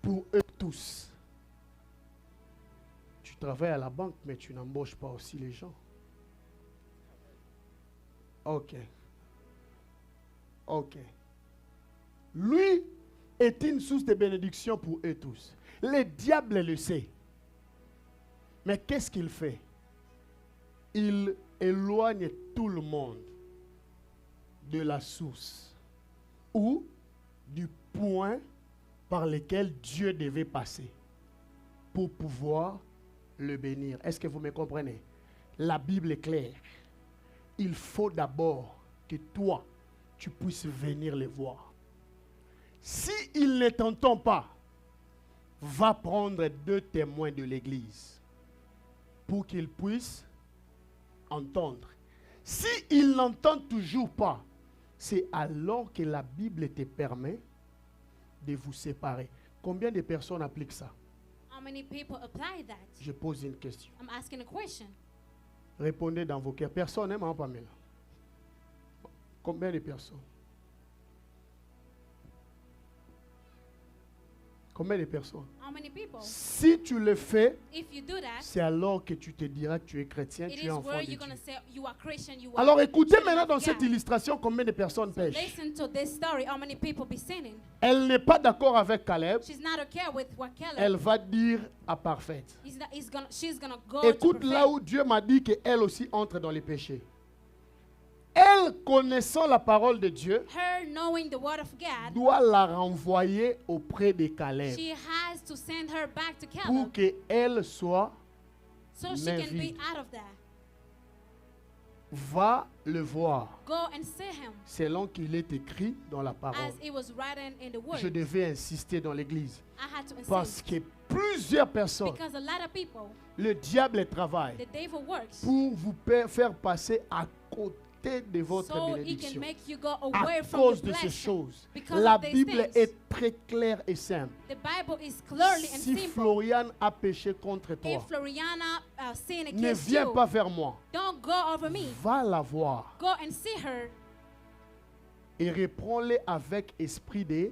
pour eux tous. Tu travailles à la banque, mais tu n'embauches pas aussi les gens. Ok. Ok. Lui est une source de bénédiction pour eux tous. Le diable le sait. Mais qu'est-ce qu'il fait? Il éloigne tout le monde de la source ou du point par lequel Dieu devait passer pour pouvoir le bénir. Est-ce que vous me comprenez? La Bible est claire. Il faut d'abord que toi, tu puisses venir les voir. Si il ne t'entend pas, va prendre 2 témoins de l'église pour qu'ils puissent entendre. Si il n'entend toujours pas, c'est alors que la Bible te permet de vous séparer. Combien de personnes appliquent ça? how many people apply that? Je pose une question. I'm asking a question. Répondez dans vos cœurs. Personne, hein, Maman Pamela? Combien de personnes? Combien de personnes? How many people? Si tu le fais, If you do that, c'est alors que tu te diras que tu es chrétien, it tu es is enfant where de you're going Dieu. to say you are Christian, you are. Alors écoutez children maintenant of dans cette God. illustration combien de personnes So pêchent. listen to this story. How many people be sinning? Elle n'est pas d'accord avec Caleb. She's not okay with what Caleb. Elle va dire à parfaite. She's gonna go Écoute to là perfect. où Dieu m'a dit qu'elle aussi entre dans les péchés. Elle, connaissant la parole de Dieu, Her knowing the word of God, doit la renvoyer auprès de Caleb she has to send her back to pour Caleb qu'elle soit, so she main can be vide. out of that. va le voir, Go and see him selon qu'il est écrit dans la parole. as it was written in the word. Je devais insister dans l'église I had to parce insist que plusieurs personnes, because a lot of people, le diable travaille the devil works pour vous faire passer à côté de votre so he can bénédiction. make you go À away from cause the de ces blessing. choses, Because la of these Bible things. est très claire et simple. The Bible is clearly and Si simple. Florian a péché contre toi, If Floriana sinned ne against viens you, pas vers moi. don't go over me. Va la voir Go and see her et reprends-les avec esprit de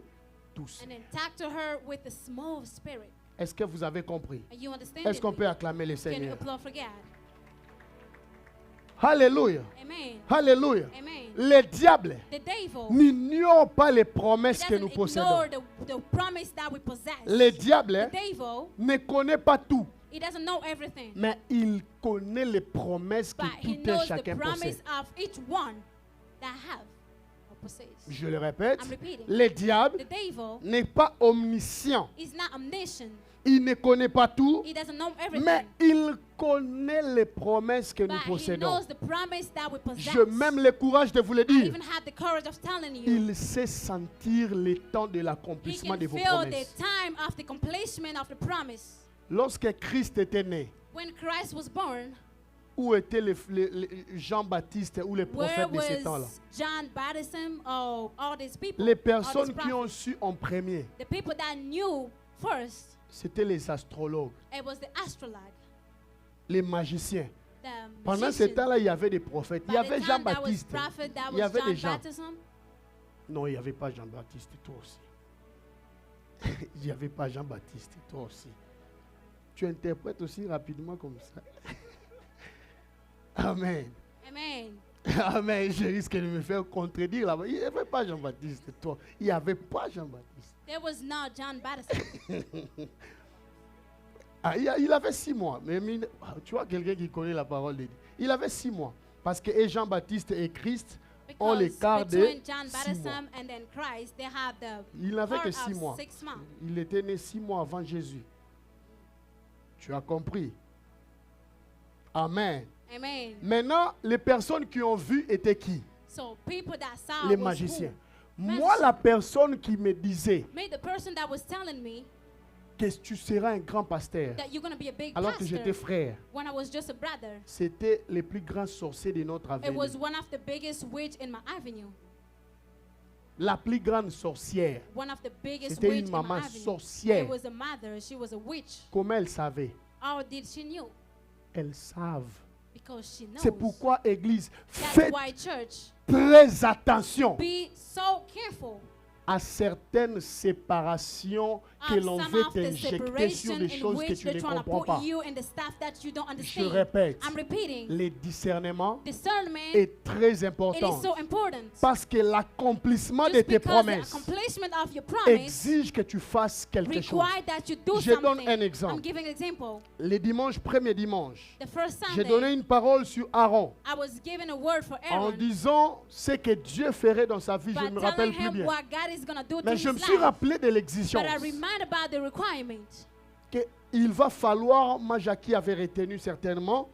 tous. and then talk to her with a small spirit. Est-ce que vous avez compris? And you understand Est-ce it? qu'on peut acclamer le Can you Seigneur? applaud for God? Alléluia. Amen. Alléluia. Amen. Le diable The devil n'ignore pas les promesses que doesn't nous ignore possédons. the promise that we possess. Le diable The devil, ne connaît pas tout, he doesn't know everything, mais il connaît les promesses que but he tout un knows the chacun promise possède. of each one that have or possess. Je le répète, I'm repeating. le diable The devil n'est pas omniscient. is not omniscient. Il ne connaît pas tout, He doesn't know mais everything, il connaît les promesses que nous but he possédons. knows the promise that we possess. Je même le courage de vous le I dire. even have the courage of telling you. Il sait sentir le temps de He l'accomplissement can de vos feel the promesses. time of the completion of the promise. Lorsque Christ était né, When Christ was born, Où étaient les Jean-Baptiste ou les Where prophètes de ces temps-là? was John Baptism or all these people? Les all these personnes qui prophets? ont su en premier, The people that knew first, c'était les astrologues, it was the astrologue, les magiciens. the Pendant ce magician. temps-là, il y avait des prophètes. Il y By avait the time that was Jean-Baptiste. prophet, that Il y was avait John des gens. Baptism. Non, il n'y avait pas Jean-Baptiste, toi aussi. Il n'y avait pas Jean-Baptiste, toi aussi. Tu interprètes aussi rapidement comme ça. Amen. Amen. Amen. Je risque de me faire contredire là-bas. Il n'y avait pas Jean-Baptiste, toi. Il n'y avait pas Jean-Baptiste. There was not John Baptism. Ah, il avait 6 mois. Mais tu vois quelqu'un qui connaît la parole de Dieu. Il avait 6 mois. Parce que et Jean-Baptiste et Christ ont Because l'écart de between John 6 mois. Baptism and then Christ, they have the Il n'avait que part 6 of mois. 6 months. Il était né 6 mois avant Jésus. Tu as compris? Amen. Amen. Maintenant, les personnes qui ont vu étaient qui? So people that saw Les was magiciens. who? Moi, la personne qui me disait Me, the person that was telling me que tu seras un grand pasteur, that you're going to be a big alors que pastor j'étais frère, when I was just a brother. c'était les plus grands sorciers de notre It avenue. was one of the biggest witch in my avenue. La plus grande sorcière. One of the biggest C'était witch une in maman my avenue. sorcière. It was a mother. She was a witch. Comment elles savaient? How did she knew? Elles savent. Because she knows. C'est pourquoi, Église, That's faites why church, très attention be so careful à certaines séparations que of l'on some veut of the t'injecter separation sur des in choses que which tu they're ne trying to comprends pas. put you in the stuff that you don't Je understand. répète, I'm repeating. le discernement Discernment, est très it is important so important. parce que l'accomplissement de Just tes because promesses the accomplishment of your promise exige que tu fasses quelque chose. require that you do Je donne something. un exemple. I'm giving an example. Le dimanche, premier dimanche, The first j'ai Sunday, donné une parole sur Aaron I was given a word for en Aaron, disant ce que Dieu ferait dans sa vie. Je ne but me rappelle telling plus him bien. what God is going to do to Mais his je me suis life. rappelé de But l'exigence I remind about the requirement. qu'il va falloir, moi Jackie avait retenu certainement,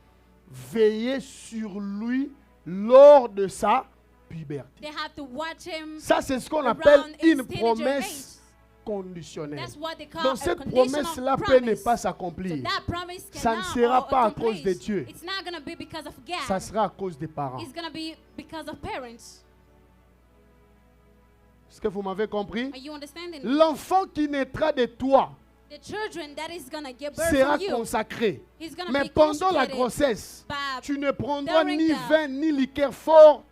veiller sur lui lors de sa puberté. They have to watch him Ça, c'est ce qu'on appelle around his une teenager promesse age. conditionnelle. That's what they call Donc a cette conditional promesse-là peut ne promise. pas So s'accomplir. that promise Ça ne cannot sera or pas à cause accomplish. de Dieu. It's not going to be because of God. Ça sera à cause des parents. It's going to be because of parents. Est-ce que vous m'avez compris? Are you understanding? L'enfant qui naîtra de toi The children that is going to give birth sera from you, consacré. he's going to Mais be pendant la consecrated. grossesse, But tu ne prendras during ni the- vin ni liqueur fort.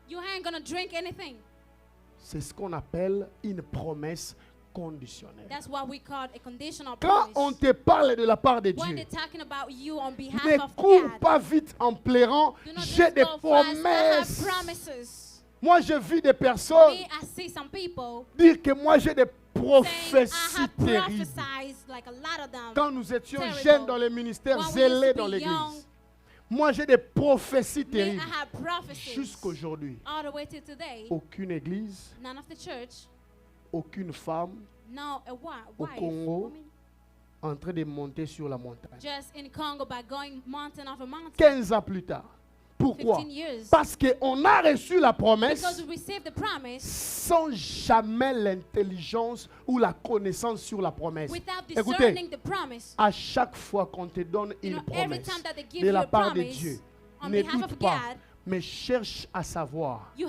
you ain't going to drink anything. C'est ce qu'on appelle une promesse conditionnelle. That's what we call a conditional Quand on promise. te parle de la part de When Dieu, they're talking about you on behalf ne of cours God, pas vite en pleurant. do not J'ai just des go fast. I have promesses. promises. Moi, j'ai vu des personnes Me, I see some people dire que moi, j'ai des saying I prophéties have terribles. prophesied like a lot of them. Quand nous étions Terrible. jeunes dans les ministères, When we zélés used to dans be l'église, young, moi, j'ai des prophéties me, I terribles. have prophecies. Jusqu'aujourd'hui, All the way to today, aucune église, none of the church, aucune femme no a Au wife, Congo. woman, en train de monter sur la montagne. just in Congo by going mountain over mountain. 15 ans plus tard. Pourquoi? 15 years. Parce qu'on a reçu la promesse Because we received the promise sans jamais l'intelligence ou la connaissance sur la promesse. without Écoutez, discerning the promise. à chaque fois qu'on te donne You une know, every promesse time that they give de you la a part de promise Dieu, on ne behalf doute of pas, God, mais cherche à savoir you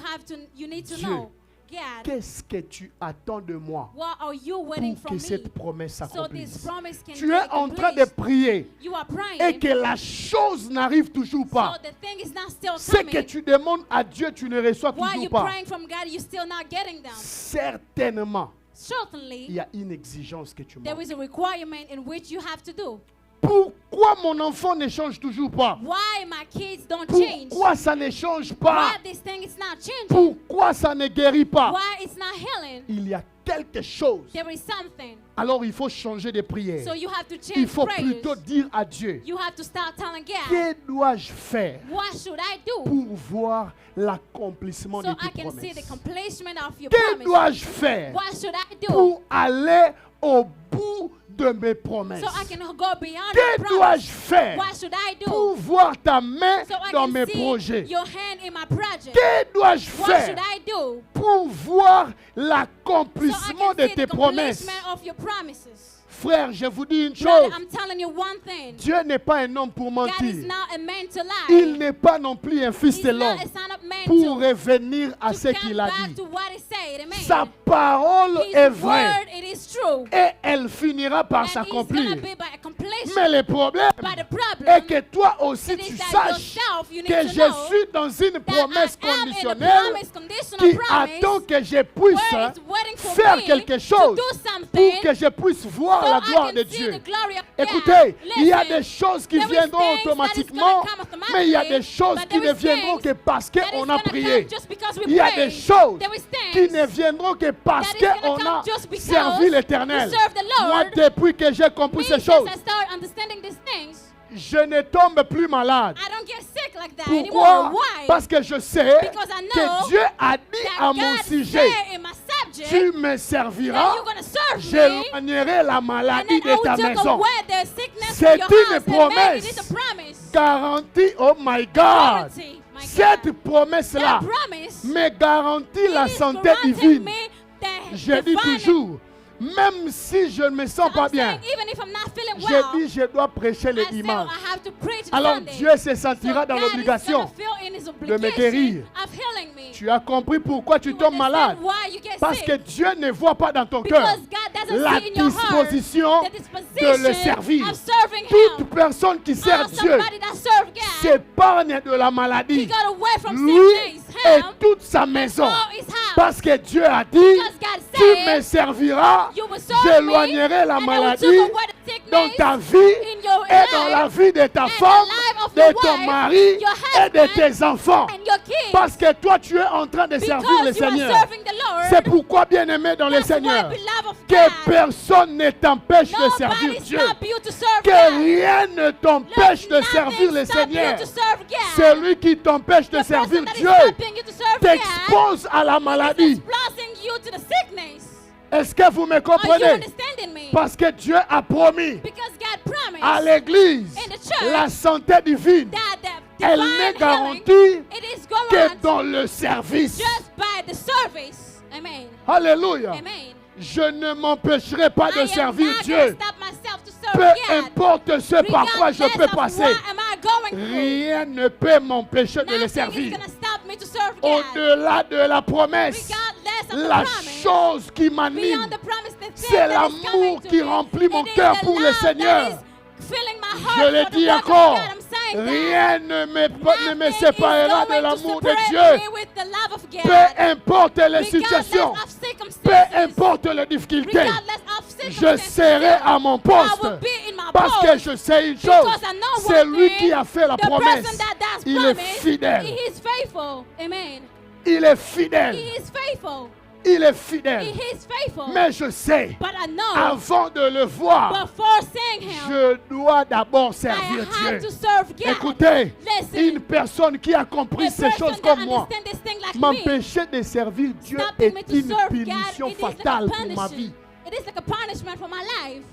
need to Dieu, know, God, qu'est-ce que tu attends de moi what are you waiting pour from que me cette promesse so this s'accomplisse. promise can Tu be es en train de accomplished? prier You are praying, et que la chose n'arrive toujours so pas. the thing is not still Ce que coming. tu demandes à Dieu, tu ne reçois While toujours you're pas. praying from God, you're still not getting them. Certainement, il Certainly, y a une exigence que tu there manques. is a requirement in which you have to do. Pourquoi mon enfant ne change toujours pas? Why my kids don't change? Pourquoi ça ne change pas? Why this thing is not changing? Pourquoi ça ne guérit pas? Why it's not healing? Il y a quelque chose. There is something. Alors il faut changer de prière. So you have to Il change faut prayers. plutôt dire à Dieu, You have to start telling God, que dois-je faire what should I do pour voir l'accomplissement so de I tes can see the promesses? completion of your Que promise? dois-je faire What should I do pour aller au bout de mes promesses? so I can go beyond Que the dois-je promise? faire What should I do pour voir ta main so I dans can mes see projets? your hand in my project? Que dois-je What faire should I do pour voir so I l'accomplissement can de see tes the promesses? completion of your promises? Frère, je vous dis une Brother, chose. I'm telling you one thing. Dieu n'est pas un homme pour God is mentir. not a man to Il lie. n'est pas non plus un fils He's de not l'homme a son of man pour to revenir à ce come qu'il a back dit. to what he said. Amen. Sa parole His est vraie word, it is true. et elle finira par And it's gonna s'accomplir. be by completion. Mais le problème But the problem est que toi aussi it tu is that saches yourself, you need que to je know suis dans une that promesse I am in a conditionnelle promise, conditional qui promise, attend que je puisse where it's waiting for faire me quelque to chose do pour something que je puisse voir so la I gloire can de see Dieu. the glory of God. Écoutez, il y a Listen, des choses qui there is viendront things that is automatiquement, gonna come automatically, mais il y a des choses but qui there ne is viendront things que parce that is qu'on a gonna prié. come just because we Il y a pray. des choses There is qui things ne viendront que parce that is gonna qu'on a come just because servi l'Éternel. we serve the Lord. Moi, depuis que j'ai compris me, ces since choses, I start understanding these things, je ne tombe plus malade. I don't get sick like that Pourquoi? anymore. Why? Parce que je sais Because I know que Dieu a dit that à mon God sujet, said in my subject tu me that serviras, you're gonna serve me, j'éloignerai la and maladie then I de ta will take maison. away the sickness C'est from your une house. promesse. Amen. It is a promise. Garantie, oh my God. Guarantee, my Cette God. promesse-là That promise me garantit la it is santé granting divine. me the Je dis divine- toujours, même si je ne me sens pas I'm bien, saying even if I'm not feeling je well, dis je dois prêcher le I say, dimanche. I have to preach Alors Sunday. Dieu se sentira So dans God l'obligation is gonna feel in his de me obligation guérir. of healing me. Tu as compris pourquoi tu You tombes understand malade? why you get Parce sick? que Dieu ne voit pas dans ton cœur Because God doesn't la see in your disposition heart the disposition de le servir. of serving Toute Him. personne qui sert Dieu Somebody that serve God, s'épargne de la he maladie. got away from Lui sickness. et Him, toute sa maison. all his house. Parce que Dieu a dit, Because God tu said, me serviras, you will serve j'éloignerai la me, and I will maladie take away the sickness dans ta vie in your et dans life, la vie de ta and femme, the life of de your ton wife, mari your et de husband, tes enfants. and your kids. Parce que toi, tu es en train de servir le Because you are Seigneur. serving the Lord. C'est pourquoi, bien-aimé dans le That's why, Seigneur, beloved of que God, personne ne t'empêche de servir nobody Dieu. stop you to serve Que God. rien ne t'empêche de Let servir nothing le stop you Seigneur. to serve God. Celui qui t'empêche de The servir person that is Dieu stopping you to serve God t'expose à la is maladie. exposing you to the sickness. Est-ce que vous me Are you comprenez? understanding me? Parce que Dieu a promis Because God promised à l'Église in the church la santé divine. that the Elle divine n'est healing, garantie it is que guaranteed dans le service. just by the service. Amen. Alléluia. Amen. Je ne m'empêcherai pas I de am servir not Dieu. gonna stop myself to serve Peu God. importe ce par quoi je Regardless peux of passer, what am I going through. rien ne peut m'empêcher de le Nothing is servir. gonna stop me to serve God. Au-delà de la promesse, Regardless of the la promise. chose qui m'anime, Beyond the promise, the thing c'est that is l'amour coming to qui me. remplit mon It is cœur the pour le love that Seigneur. is filling my Je heart le for the dis work of encore, God. I'm saying that rien ne me nothing séparera is de going l'amour to de separate Dieu. me with the love of God. Peu importe les Regardless situations, of peu circumstances, importe les difficultés, regardless of je circumstances, serai à mon I poste. will be in my Parce que post. je sais une chose, Because I know c'est one lui thing, qui a fait la the person promesse. that does Il est promise, fidèle. he is faithful. Amen. Il est fidèle. He is faithful. Il est He fidèle. is faithful. Mais je sais, But I know avant de le voir, before seeing him, je dois d'abord I servir have to Dieu. serve God. Écoutez, Listen, une personne qui a compris a ces person choses that comme moi, understand this thing like me, m'empêcher de servir Dieu stopping est me to une serve punition God, it is like a fatale pour ma punishment. vie. It is like a punishment for my life.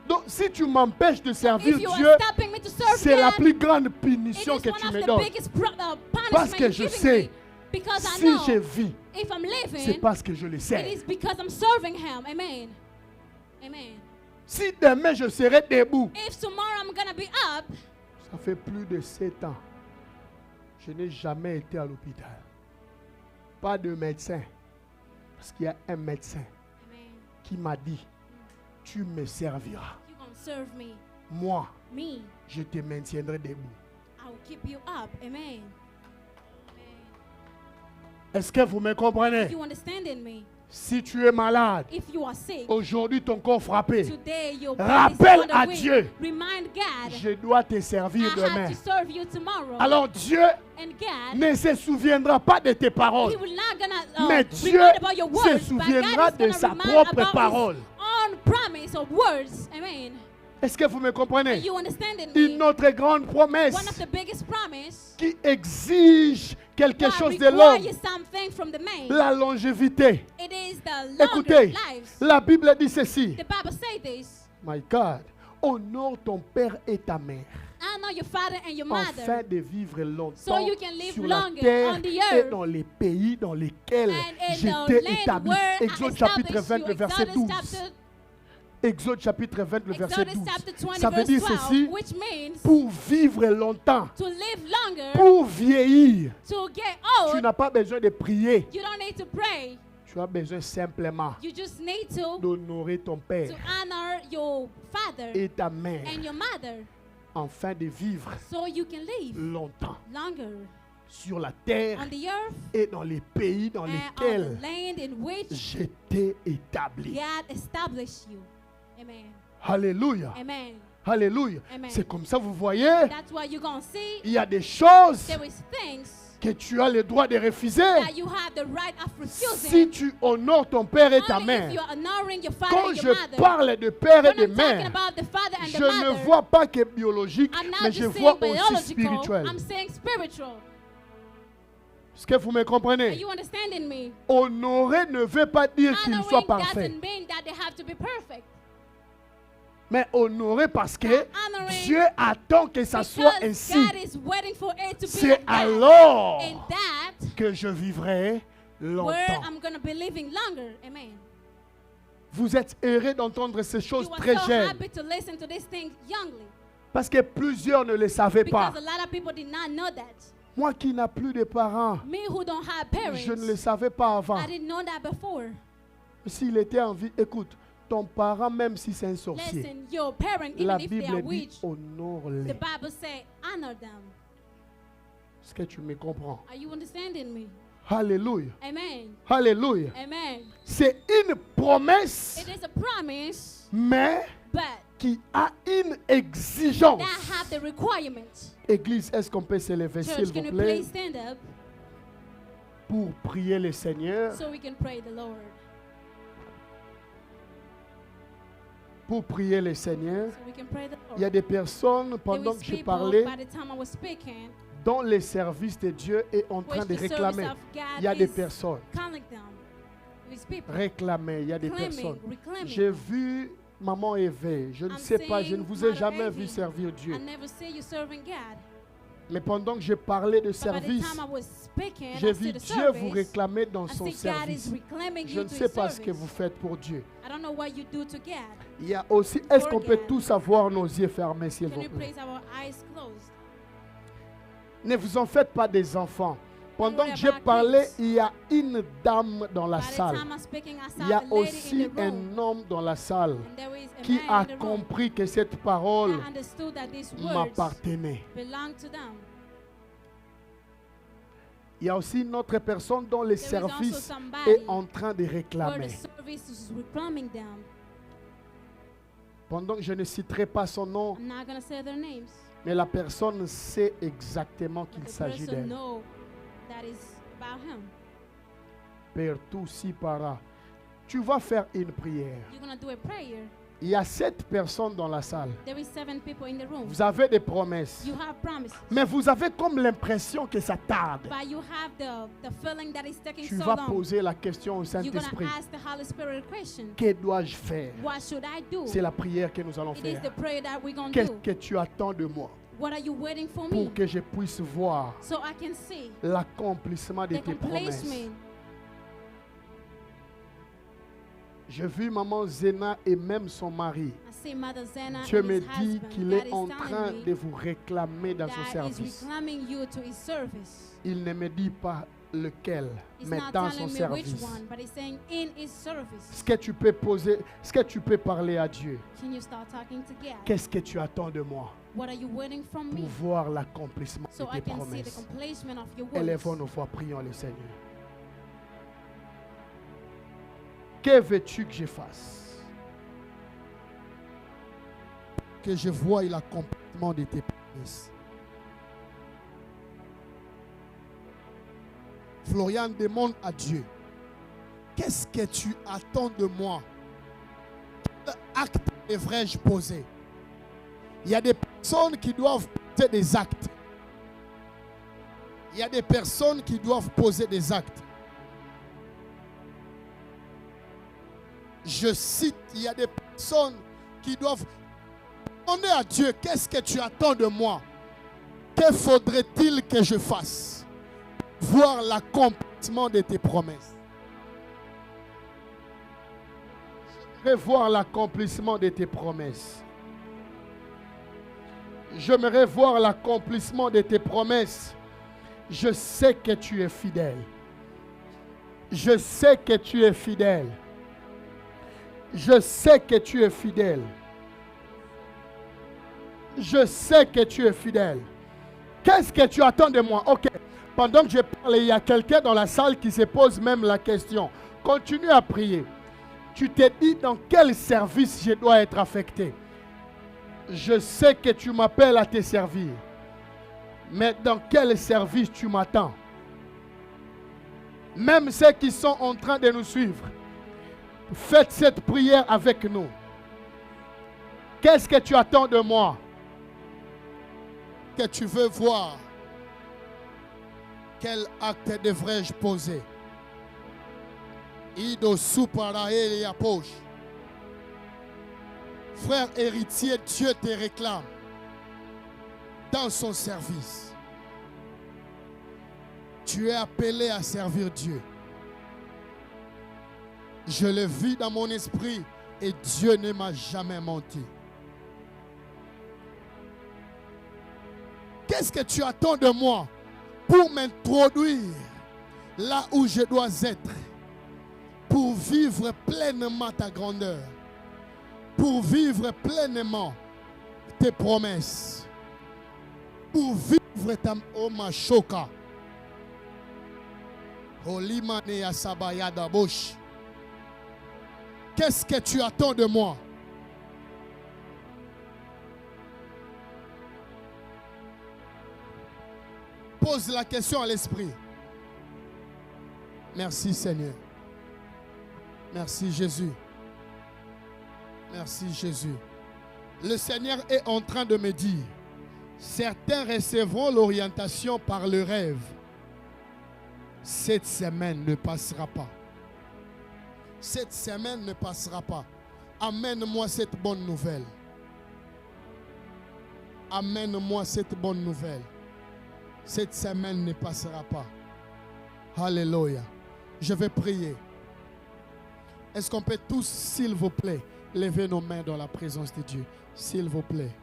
Donc, si tu m'empêches de servir If you Dieu, are stopping me to serve c'est la God, plus grande it punition is que one tu of me the donnes. biggest punishment Parce que you're je giving sais, me. Because I Si know je vis, if I'm c'est living, parce que je le it sais. is because I'm serving Him. Amen. Amen. Si demain je serai debout, If tomorrow I'm gonna be up, ça fait plus de 7 ans, je n'ai jamais été à l'hôpital. Pas de médecin. Parce qu'il y a un médecin Amen, qui m'a dit, tu me serviras. you're gonna serve me. Moi, Me, je te maintiendrai debout. I will keep you up. Amen. Est-ce que vous me comprenez? If you understanding me, Si tu es malade, if you are sick, aujourd'hui ton corps frappé, today your rappelle body is à on the way. Dieu, Remind God, je dois te servir I demain. have to serve you tomorrow. Alors Dieu And God, ne se souviendra pas de tes paroles, He will not gonna mais Dieu remind about your se words, but souviendra God de is sa gonna remind propre about parole. His own promise of words. Amen. Est-ce que vous me Are comprenez? you understanding Une me? autre grande promesse One of the biggest promise qui exige quelque God chose de l'homme, requires something from the man. la longévité. It is the longer Écoutez, lives. la Bible dit ceci. The Bible say this. My God, honore ton père et ta mère Honor your father and your afin mother, de vivre longtemps so you can live sur la longer terre on the et earth. dans les pays dans lesquels And in je the t'ai land établi. where I Exode chapitre established 20, you. verset Exodus 12. chapter Exode chapitre 20, le verset Exodus 12. chapter 20, Ça veut verse dire 12, ceci, which means pour vivre longtemps, to live longer, pour vieillir, to get tu old, n'as pas besoin de prier. you don't need to pray. Tu as besoin simplement You just need to d'honorer ton père honor your father et ta mère and your mother afin de vivre so you can live longtemps longer sur la terre on the earth et dans les pays dans and on lesquels the land in which je t'ai établi. God established you. Amen. Alléluia. Amen. Alléluia. Amen. C'est comme ça, vous voyez, That's why you're going to see il y a des choses there is things que tu as le droit de refuser that you have the right of si refusing. tu honores ton père et ta Only if mère. you're honoring your father Quand and your je mother. parle de père et When de I'm talking mère, about the father and je the ne mother, vois pas que biologique, I'm not mais je just vois saying aussi biological, spirituel. I'm saying spiritual. Est-ce que vous me Are comprenez? you understanding me? Honorer ne veut pas dire qu'il soit Honoring parfait, doesn't mean that they have to be perfect. mais honorer parce que Honoring Dieu attend que ça soit Because ainsi. God is waiting for it to be C'est like that. alors And that que je vivrai where longtemps. I'm going to be living longer. Amen. Vous êtes heureux d'entendre ces choses You are très so jeunes, happy to listen to these things youngly. parce que plusieurs ne le savaient pas. Because a lot of people did not know that. Moi qui n'ai plus de parents, Me who don't have parents, je ne le savais pas avant. I didn't know that before. S'il était en vie, écoute, ton parent, même si c'est un sorcier, Listen, your parent, la even if they are Bible dit witch, the honore-les. Bible say honor them. Est-ce que tu me comprends? Are you understanding me? Alléluia. Amen. Alléluia. Amen. C'est une promesse, It is a promise, mais but qui a une exigence. that have the requirement. Église, est-ce qu'on peut se lever, s'il Church, vous can you plaît, please stand up pour prier le Seigneur, so we can pray the Lord? pour prier le Seigneur. So we can pray the Il y a Lord. des personnes, There pendant is que je people, parlais, by the time I was speaking, dont le service de Dieu est en train which de the service réclamer. of God Il y a des is personnes. calling them. These people Réclamer, il y a des claiming, personnes. reclaiming. J'ai vu maman Eve, je ne I'm sais pas, je ne seeing vous ai Mother jamais Evie. vu servir Dieu. I never see you serving God. Mais pendant que je parlais de But by the service, time I was speaking, j'ai I vu see the Dieu vous service. réclamer dans I son see God service. is reclaiming Je you ne to sais His pas ce que service. vous faites pour Dieu. I don't know what you do to God. Il y a aussi, est-ce qu'on peut God. tous avoir nos yeux fermés, s'il Can vous you plaît? please have our eyes closed? Ne vous en faites pas des enfants. Pendant worry que j'ai about parlé, kids. il y a une dame dans la By the salle. time I'm speaking, I Il y saw a a lady aussi in the room. un homme dans la salle And there is a qui man a in the room compris que cette parole that understood that these words m'appartenait. belong to them. Il y a aussi une autre personne dont le There is also service somebody est en train de where réclamer. the service is reclaiming them. Pendant que je ne citerai pas son nom, I'm not going to say their names. mais la personne sait exactement But qu'il the s'agit person d'elle. know that is about him. Père, tout si para. Tu vas faire une prière. You're going to do a prayer. Il y a 7 personnes dans la salle. There is 7 people in the room. Vous avez des promesses. You have promises. Mais vous avez comme l'impression que ça tarde. But you have the feeling that it's taking Tu so vas long. poser la question au You're going Saint-Esprit. to ask the Holy Spirit a question. Que dois-je faire? What should I do? C'est la prière que nous allons It is faire. the prayer that we're going to Qu'est-ce do. que tu attends de moi What are you waiting for me? pour que je puisse voir So I can see l'accomplissement de the tes promesses? complacement. J'ai vu maman Zena et même son mari. I see Mother Zena Dieu and me his dit husband. qu'il God est is en telling train me de vous réclamer dans son that is service. reclaiming you to his service. Il ne me dit pas lequel, He's mais not dans telling son me which service. one, but he's saying in his service. Est-ce que tu peux poser, est-ce que tu peux parler à Dieu? Can you start talking to God? Qu'est-ce que tu attends de moi What are you waiting from pour me? voir l'accomplissement So de I tes can see the promesses? completion of your words. Élevons nos voix, prions le Seigneur. Que veux-tu que je fasse? Que je voie l'accomplissement de tes promesses. Florian demande à Dieu, qu'est-ce que tu attends de moi? Quel acte devrais-je poser? Il y a des personnes qui doivent poser des actes. Il y a des personnes qui doivent poser des actes. Je cite, il y a des personnes qui doivent demander à Dieu, qu'est-ce que tu attends de moi? Que faudrait-il que je fasse? Voir l'accomplissement de tes promesses. J'aimerais voir l'accomplissement de tes promesses. J'aimerais voir l'accomplissement de tes promesses. Je sais que tu es fidèle. Je sais que tu es fidèle. Je sais que tu es fidèle. Je sais que tu es fidèle. Qu'est-ce que tu attends de moi? Ok. Pendant que je parle, il y a quelqu'un dans la salle qui se pose même la question. Continue à prier. Tu t'es dit dans quel service je dois être affecté. Je sais que tu m'appelles à te servir. Mais dans quel service tu m'attends? Même ceux qui sont en train de nous suivre, faites cette prière avec nous. Qu'est-ce que tu attends de moi? Que tu veux voir? Quel acte devrais-je poser? Ido suparae ya poche. Frère héritier, Dieu te réclame dans son service. Tu es appelé à servir Dieu. Je le vis dans mon esprit et Dieu ne m'a jamais menti. Qu'est-ce que tu attends de moi pour m'introduire là où je dois être, pour vivre pleinement ta grandeur, pour vivre pleinement tes promesses, pour vivre ta omashoka. Olimane asabaya dabosh. Qu'est-ce que tu attends de moi? Pose la question à l'esprit. Merci Seigneur. Merci Jésus. Merci Jésus. Le Seigneur est en train de me dire, certains recevront l'orientation par le rêve. Cette semaine ne passera pas. Cette semaine ne passera pas. Amène-moi cette bonne nouvelle. Amène-moi cette bonne nouvelle. Cette semaine ne passera pas. Alléluia. Je vais prier. Est-ce qu'on peut tous, s'il vous plaît, lever nos mains dans la présence de Dieu? S'il vous plaît.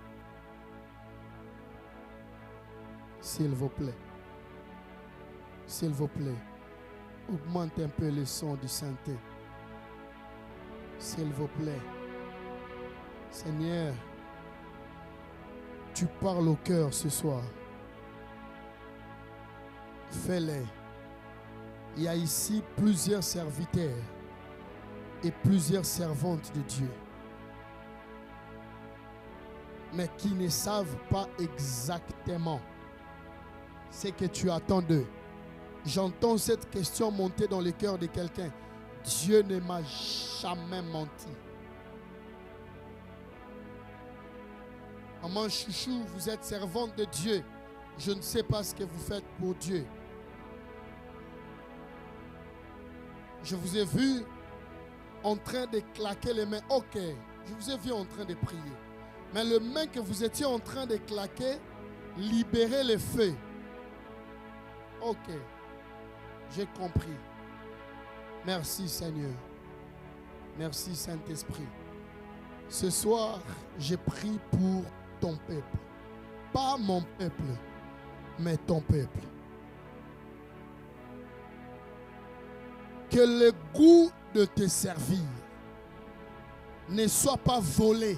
S'il vous plaît. S'il vous plaît. Augmente un peu le son du synthé. S'il vous plaît. Seigneur, tu parles au cœur ce soir. Fais-les. Il y a ici plusieurs serviteurs et plusieurs servantes de Dieu, mais qui ne savent pas exactement ce que tu attends d'eux. J'entends cette question monter dans le cœur de quelqu'un. Dieu ne m'a jamais menti. Maman Chouchou, vous êtes servante de Dieu. Je ne sais pas ce que vous faites pour Dieu. Je vous ai vu en train de claquer les mains. Ok, je vous ai vu en train de prier. Mais le main que vous étiez en train de claquer, libérez les feux. Ok, j'ai compris. Merci Seigneur. Merci Saint-Esprit. Ce soir, j'ai prié pour ton peuple. Pas mon peuple, mais ton peuple. Que le goût de te servir ne soit pas volé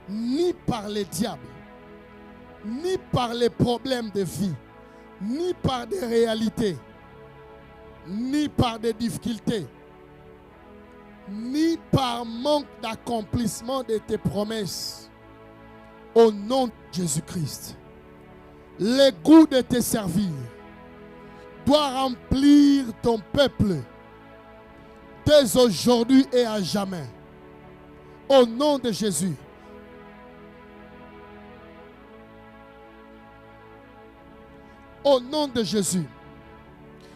ni par les diables, ni par les problèmes de vie, ni par des réalités, ni par des difficultés, ni par manque d'accomplissement de tes promesses. Au nom de Jésus-Christ, le goût de te servir doit remplir ton peuple dès aujourd'hui et à jamais. Au nom de Jésus. Au nom de Jésus.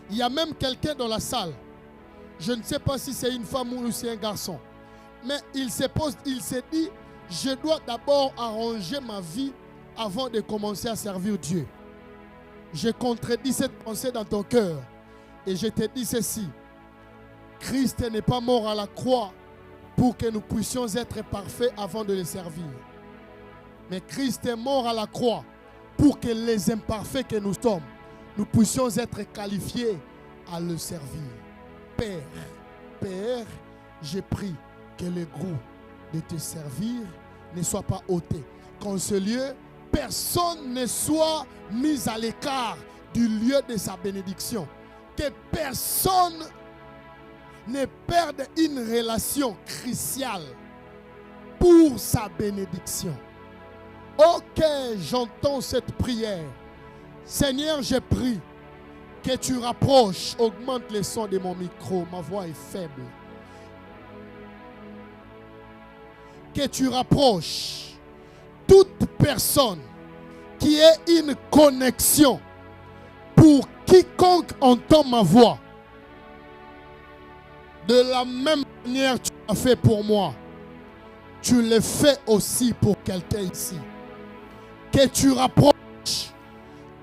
Il y a même quelqu'un dans la salle. Je ne sais pas si c'est une femme ou c'est un garçon. Mais il se dit, je dois d'abord arranger ma vie avant de commencer à servir Dieu. Je contredis cette pensée dans ton cœur. Et je te dis ceci. Christ n'est pas mort à la croix pour que nous puissions être parfaits avant de le servir. Mais Christ est mort à la croix pour que les imparfaits que nous sommes, nous puissions être qualifiés à le servir. Père, j'ai pris que le goût de te servir ne soit pas ôté. Qu'en ce lieu, personne ne soit mis à l'écart du lieu de sa bénédiction. Que personne ne perde une relation cruciale pour sa bénédiction. Ok, j'entends cette prière. Seigneur, je prie que tu rapproches, augmente le son de mon micro, ma voix est faible. Que tu rapproches toute personne qui ait une connexion pour quiconque entend ma voix. De la même manière que tu l'as fait pour moi, tu le fais aussi pour quelqu'un ici. Que tu rapproches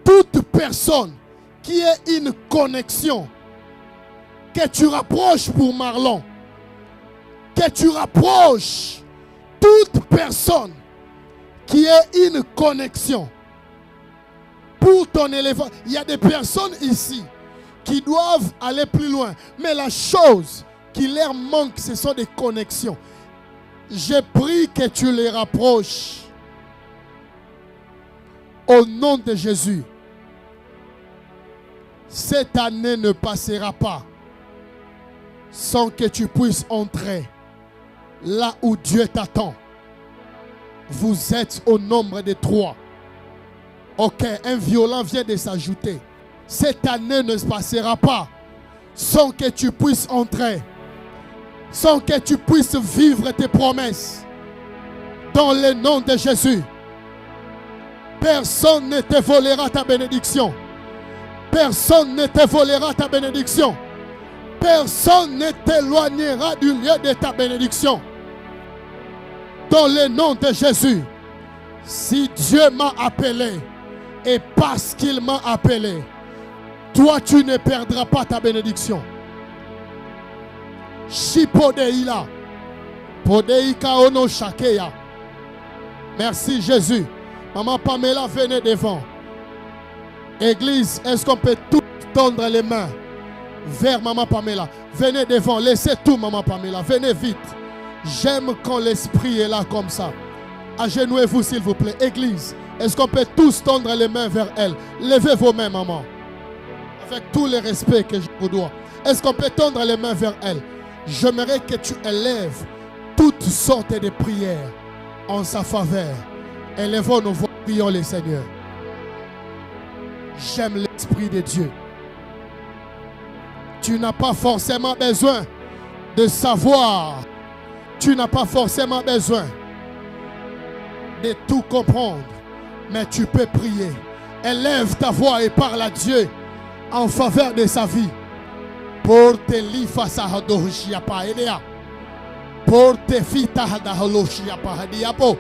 toute personne qui ait une connexion. Que tu rapproches pour Marlon. Que tu rapproches toute personne qui ait une connexion pour ton élévation. Il y a des personnes ici qui doivent aller plus loin. Mais la chose qui leur manque, ce sont des connexions. Je prie que tu les rapproches. Au nom de Jésus. Cette année ne passera pas sans que tu puisses entrer là où Dieu t'attend. Vous êtes au nombre de 3. Ok, un violent vient de s'ajouter. Cette année ne se passera pas sans que tu puisses entrer, sans que tu puisses vivre tes promesses. Dans le nom de Jésus. Personne ne te volera ta bénédiction. Personne ne te volera ta bénédiction. Personne ne t'éloignera du lieu de ta bénédiction. Dans le nom de Jésus. Si Dieu m'a appelé, et parce qu'il m'a appelé, toi tu ne perdras pas ta bénédiction. Shipodeila. Podeika ono shakeya. Merci Jésus. Maman Pamela, venez devant. Église, est-ce qu'on peut tous tendre les mains vers Maman Pamela? Venez devant, laissez tout Maman Pamela, venez vite. J'aime quand l'esprit est là comme ça. Agenouez-vous s'il vous plaît. Église, est-ce qu'on peut tous tendre les mains vers elle? Levez vos mains maman. Avec tout le respect que je vous dois. Est-ce qu'on peut tendre les mains vers elle? J'aimerais que tu élèves toutes sortes de prières en sa faveur. Élevons nos voix, prions le Seigneur. J'aime l'Esprit de Dieu. Tu n'as pas forcément besoin de savoir. Tu n'as pas forcément besoin de tout comprendre. Mais tu peux prier. Élève ta voix et parle à Dieu en faveur de sa vie. Pour te lifasa hadoshia pa elea. Pour te fita hadaholoshia pa hadiapo.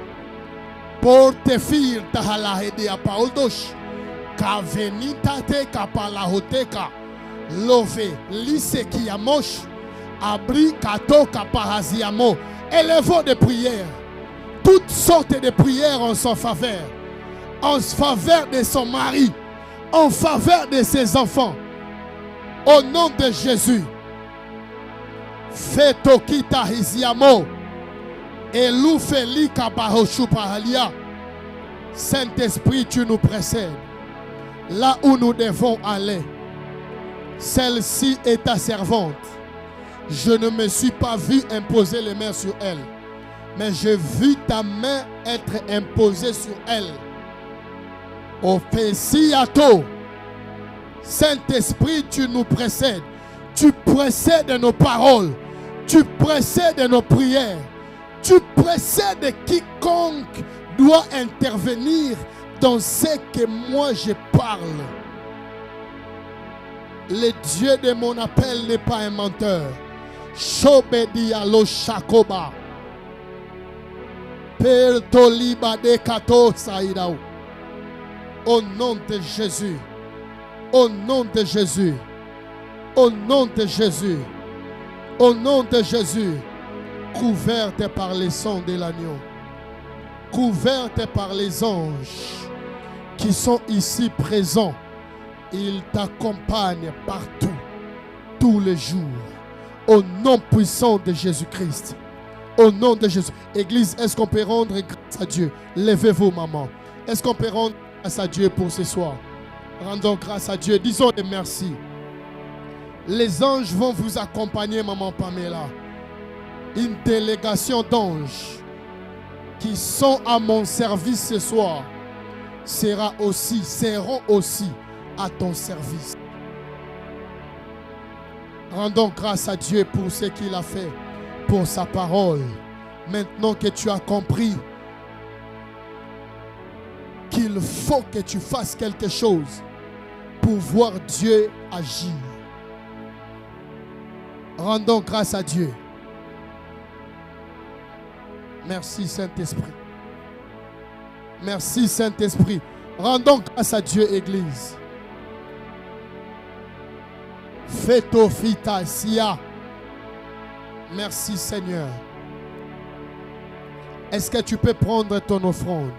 Pour te fir tahala hedia pa oldosh. Kavenita te kapalahoteka. Love lise kiamosh. Abri kato kapahaziamo. Élevons des prières. Toutes sortes de prières en son faveur. En faveur de son mari. En faveur de ses enfants. Au nom de Jésus. Fetokita hiziamo. Elufeli kabahoshupahalia. Saint-Esprit, tu nous précèdes. Là où nous devons aller. Celle-ci est ta servante. Je ne me suis pas vu imposer les mains sur elle. Mais j'ai vu ta main être imposée sur elle. Au Pesiato. Saint-Esprit, tu nous précèdes. Tu précèdes nos paroles. Tu précèdes nos prières. Tu précèdes quiconque doit intervenir dans ce que moi je parle. Le Dieu de mon appel n'est pas un menteur. Shobedi alo shakoba. Per toliba de kato saïdao. Au nom de Jésus. Au nom de Jésus. Au nom de Jésus. Au nom de Jésus. couverte par le sang de l'agneau, couverte par les anges qui sont ici présents. Ils t'accompagnent partout, tous les jours, au nom puissant de Jésus-Christ. Au nom de Jésus. Église, est-ce qu'on peut rendre grâce à Dieu? Levez-vous, maman. Est-ce qu'on peut rendre grâce à Dieu pour ce soir? Rendons grâce à Dieu. Disons des merci. Les anges vont vous accompagner, maman Pamela. Une délégation d'anges qui sont à mon service ce soir seront aussi à ton service. Rendons grâce à Dieu pour ce qu'il a fait, pour sa parole. Maintenant que tu as compris qu'il faut que tu fasses quelque chose pour voir Dieu agir. Rendons grâce à Dieu. Merci Saint-Esprit. Merci Saint-Esprit. Rendons grâce à Dieu, Église. Feto fita sia. Merci Seigneur. Est-ce que tu peux prendre ton offrande?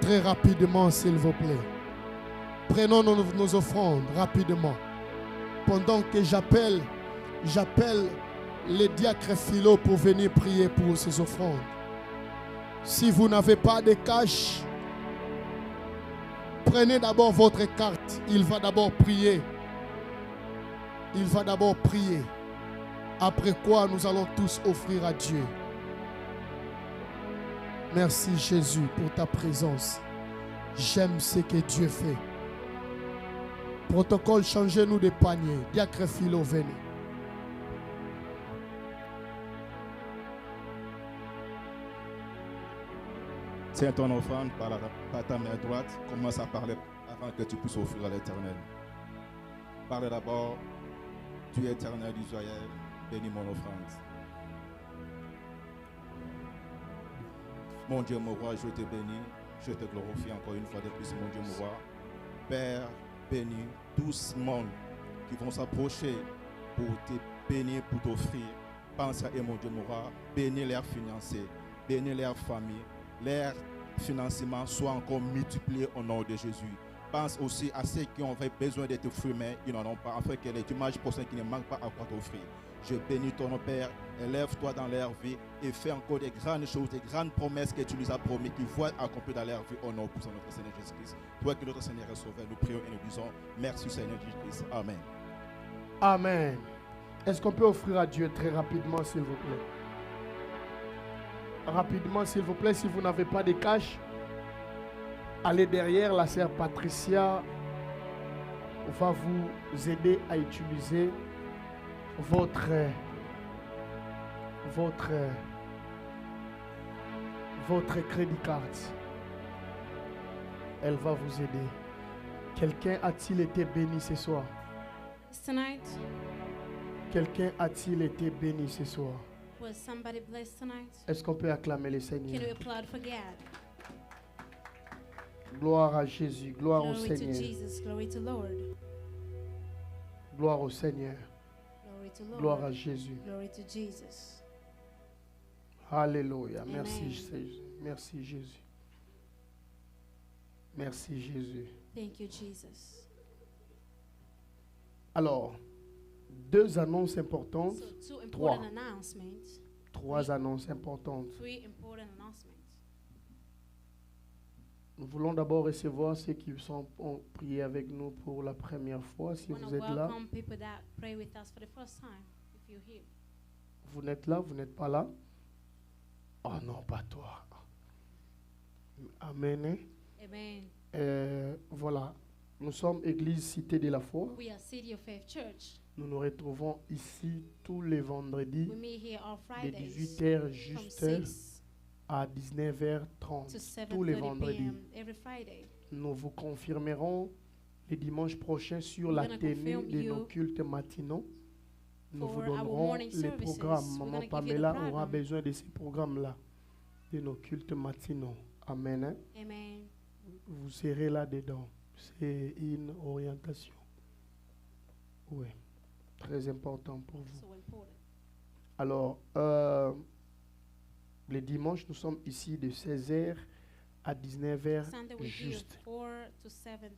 Très rapidement, s'il vous plaît. Prenons nos offrandes rapidement. Pendant que j'appelle le diacre Philo pour venir prier pour ces offrandes. Si vous n'avez pas de cash, prenez d'abord votre carte. Il va d'abord prier. Il va d'abord prier. Après quoi, nous allons tous offrir à Dieu. Merci Jésus pour ta présence. J'aime ce que Dieu fait. Protocole, changez-nous de panier. Diacre Philo, venez. Tiens ton offrande par ta main droite. Commence à parler avant que tu puisses offrir à l'Éternel. Parle d'abord. Dieu éternel d'Israël, bénis mon offrande. Mon Dieu, mon roi, je te bénis. Je te glorifie encore une fois de plus, mon Dieu, mon roi. Père, bénis tout ce monde qui vont s'approcher pour te bénir, pour t'offrir. Pense à eux, mon Dieu, mon roi. Bénis leurs financiers, bénis leurs familles. Leurs financements soient encore multipliés au nom de Jésus. Pense aussi à ceux qui ont besoin d'être fruits, mais ils n'en ont pas, afin que les dimanches prochains qui ne manquent pas à quoi t'offrir. Je bénis ton Père, élève-toi dans leur vie et fais encore des grandes choses, des grandes promesses que tu nous as promis, qu'ils voient accomplir dans leur vie au nom de notre Seigneur Jésus-Christ. Toi qui notre Seigneur est sauvé, nous prions et nous disons merci Seigneur Jésus-Christ. Amen. Amen. Est-ce qu'on peut offrir à Dieu très rapidement, s'il vous plaît? Rapidement, s'il vous plaît, si vous n'avez pas de cash, allez derrière, la sœur Patricia va vous aider à utiliser votre crédit card. Elle va vous aider. Quelqu'un a-t-il été béni ce soir? Tonight, Quelqu'un a-t-il été béni ce soir? was somebody blessed tonight? Est-ce qu'on peut acclamer le Can Seigneur? we applaud for God? Gloire à Jésus, gloire au Glory to Seigneur. Jesus, glory to Lord. Gloire au Seigneur, Glory to Lord. gloire à Jésus. Glory to Jesus. Alléluia. Merci Amen. Jésus. Merci Jésus. Merci Jésus. Thank you, Jesus. Alors, deux annonces importantes. So, two Trois. important announcements. Trois annonces importantes. Three important announcements. Nous voulons d'abord recevoir ceux qui ont prié avec nous pour la première fois. Si I want vous to êtes là, welcome people that pray with us for the first time. If you're here. vous n'êtes là, vous n'êtes pas là. Oh non, pas toi. Amen. Hein? Amen. Voilà, nous sommes Église Cité de la Foi. We are City of Faith Church. Nous nous retrouvons ici tous les vendredis We meet here on de Fridays 18h from jusqu'à 6 à to 19h30. Tous les 7:30 vendredis. p.m. every Friday. Nous vous confirmerons les dimanches prochains sur We're la gonna tenue confirm de you nos cultes matinaux. Nous for vous our donnerons morning les services. programmes. We're Maman gonna give you the Pamela aura program. besoin de ces programmes-là, de nos cultes matinaux. Amen. Hein? Amen. Vous serez là-dedans. C'est une orientation. Oui, très important pour vous. So important. Alors, les dimanches, nous sommes ici de 16h à 19h Sunday we're here juste. 4 to 7 o'clock.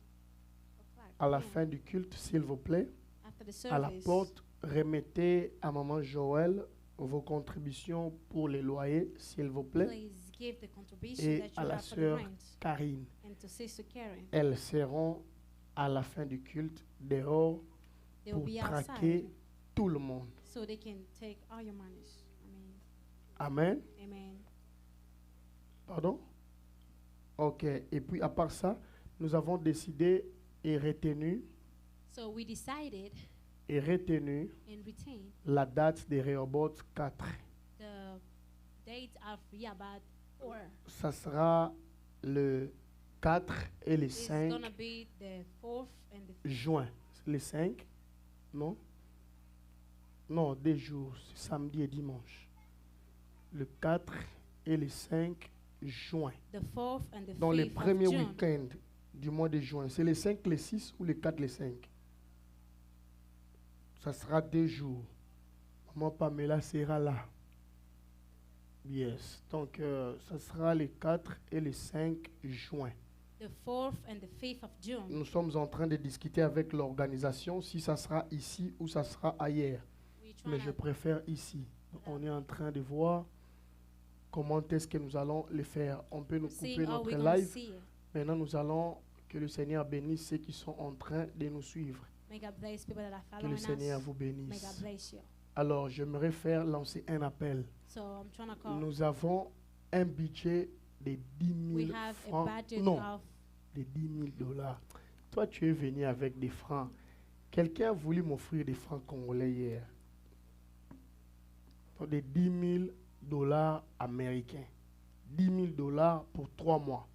À la p.m. fin du culte, s'il vous plaît, After the à la service, porte, remettez à Maman Joël vos contributions pour les loyers, s'il vous plaît. please give the contribution Et that you à la have for the sœur rent. Karine. And to Sister Karen, Elles seront à la fin du culte dehors they will pour be traquer outside tout le monde. so they can take all your monies. Amen. Amen. Pardon? Ok. Et puis à part ça, nous avons décidé et retenu So we decided and retain la date de Rehoboth 4. the date of Rehoboth 4. Ça sera le 4 et le It's 5 gonna be the 4th and the juin. Le 5? Non? Non, 2 jours. C'est samedi et dimanche. Le 4 et le 5 juin. the 4th and the Dans les 5th premiers of June. week-ends du mois de juin. C'est le 5, le 6 ou le 4, le 5? Ça sera 2 jours. Maman Pamela sera là. Yes. Donc, ça sera le 4 et le 5 juin. The 4th and the 5th of June. Nous sommes en train de discuter avec l'organisation si ça sera ici ou ça sera ailleurs. We Mais je try préfère ici. On est en train de voir comment est-ce que nous allons le faire. On peut nous couper seeing how notre we're gonna live. see it. Maintenant, nous allons que le Seigneur bénisse ceux qui sont en train de nous suivre. May God bless people that are Que le following Seigneur us. vous May God bénisse. bless you. Alors, j'aimerais faire lancer un appel. So I'm trying to call. Nous avons un budget de 10 We 000 have a francs. budget Non, of de 10 000 dollars. Toi, tu es venu avec des francs. Quelqu'un a voulu m'offrir des francs congolais hier. Donc, des 10 000 dollars américains. 10 000 dollars pour 3 mois.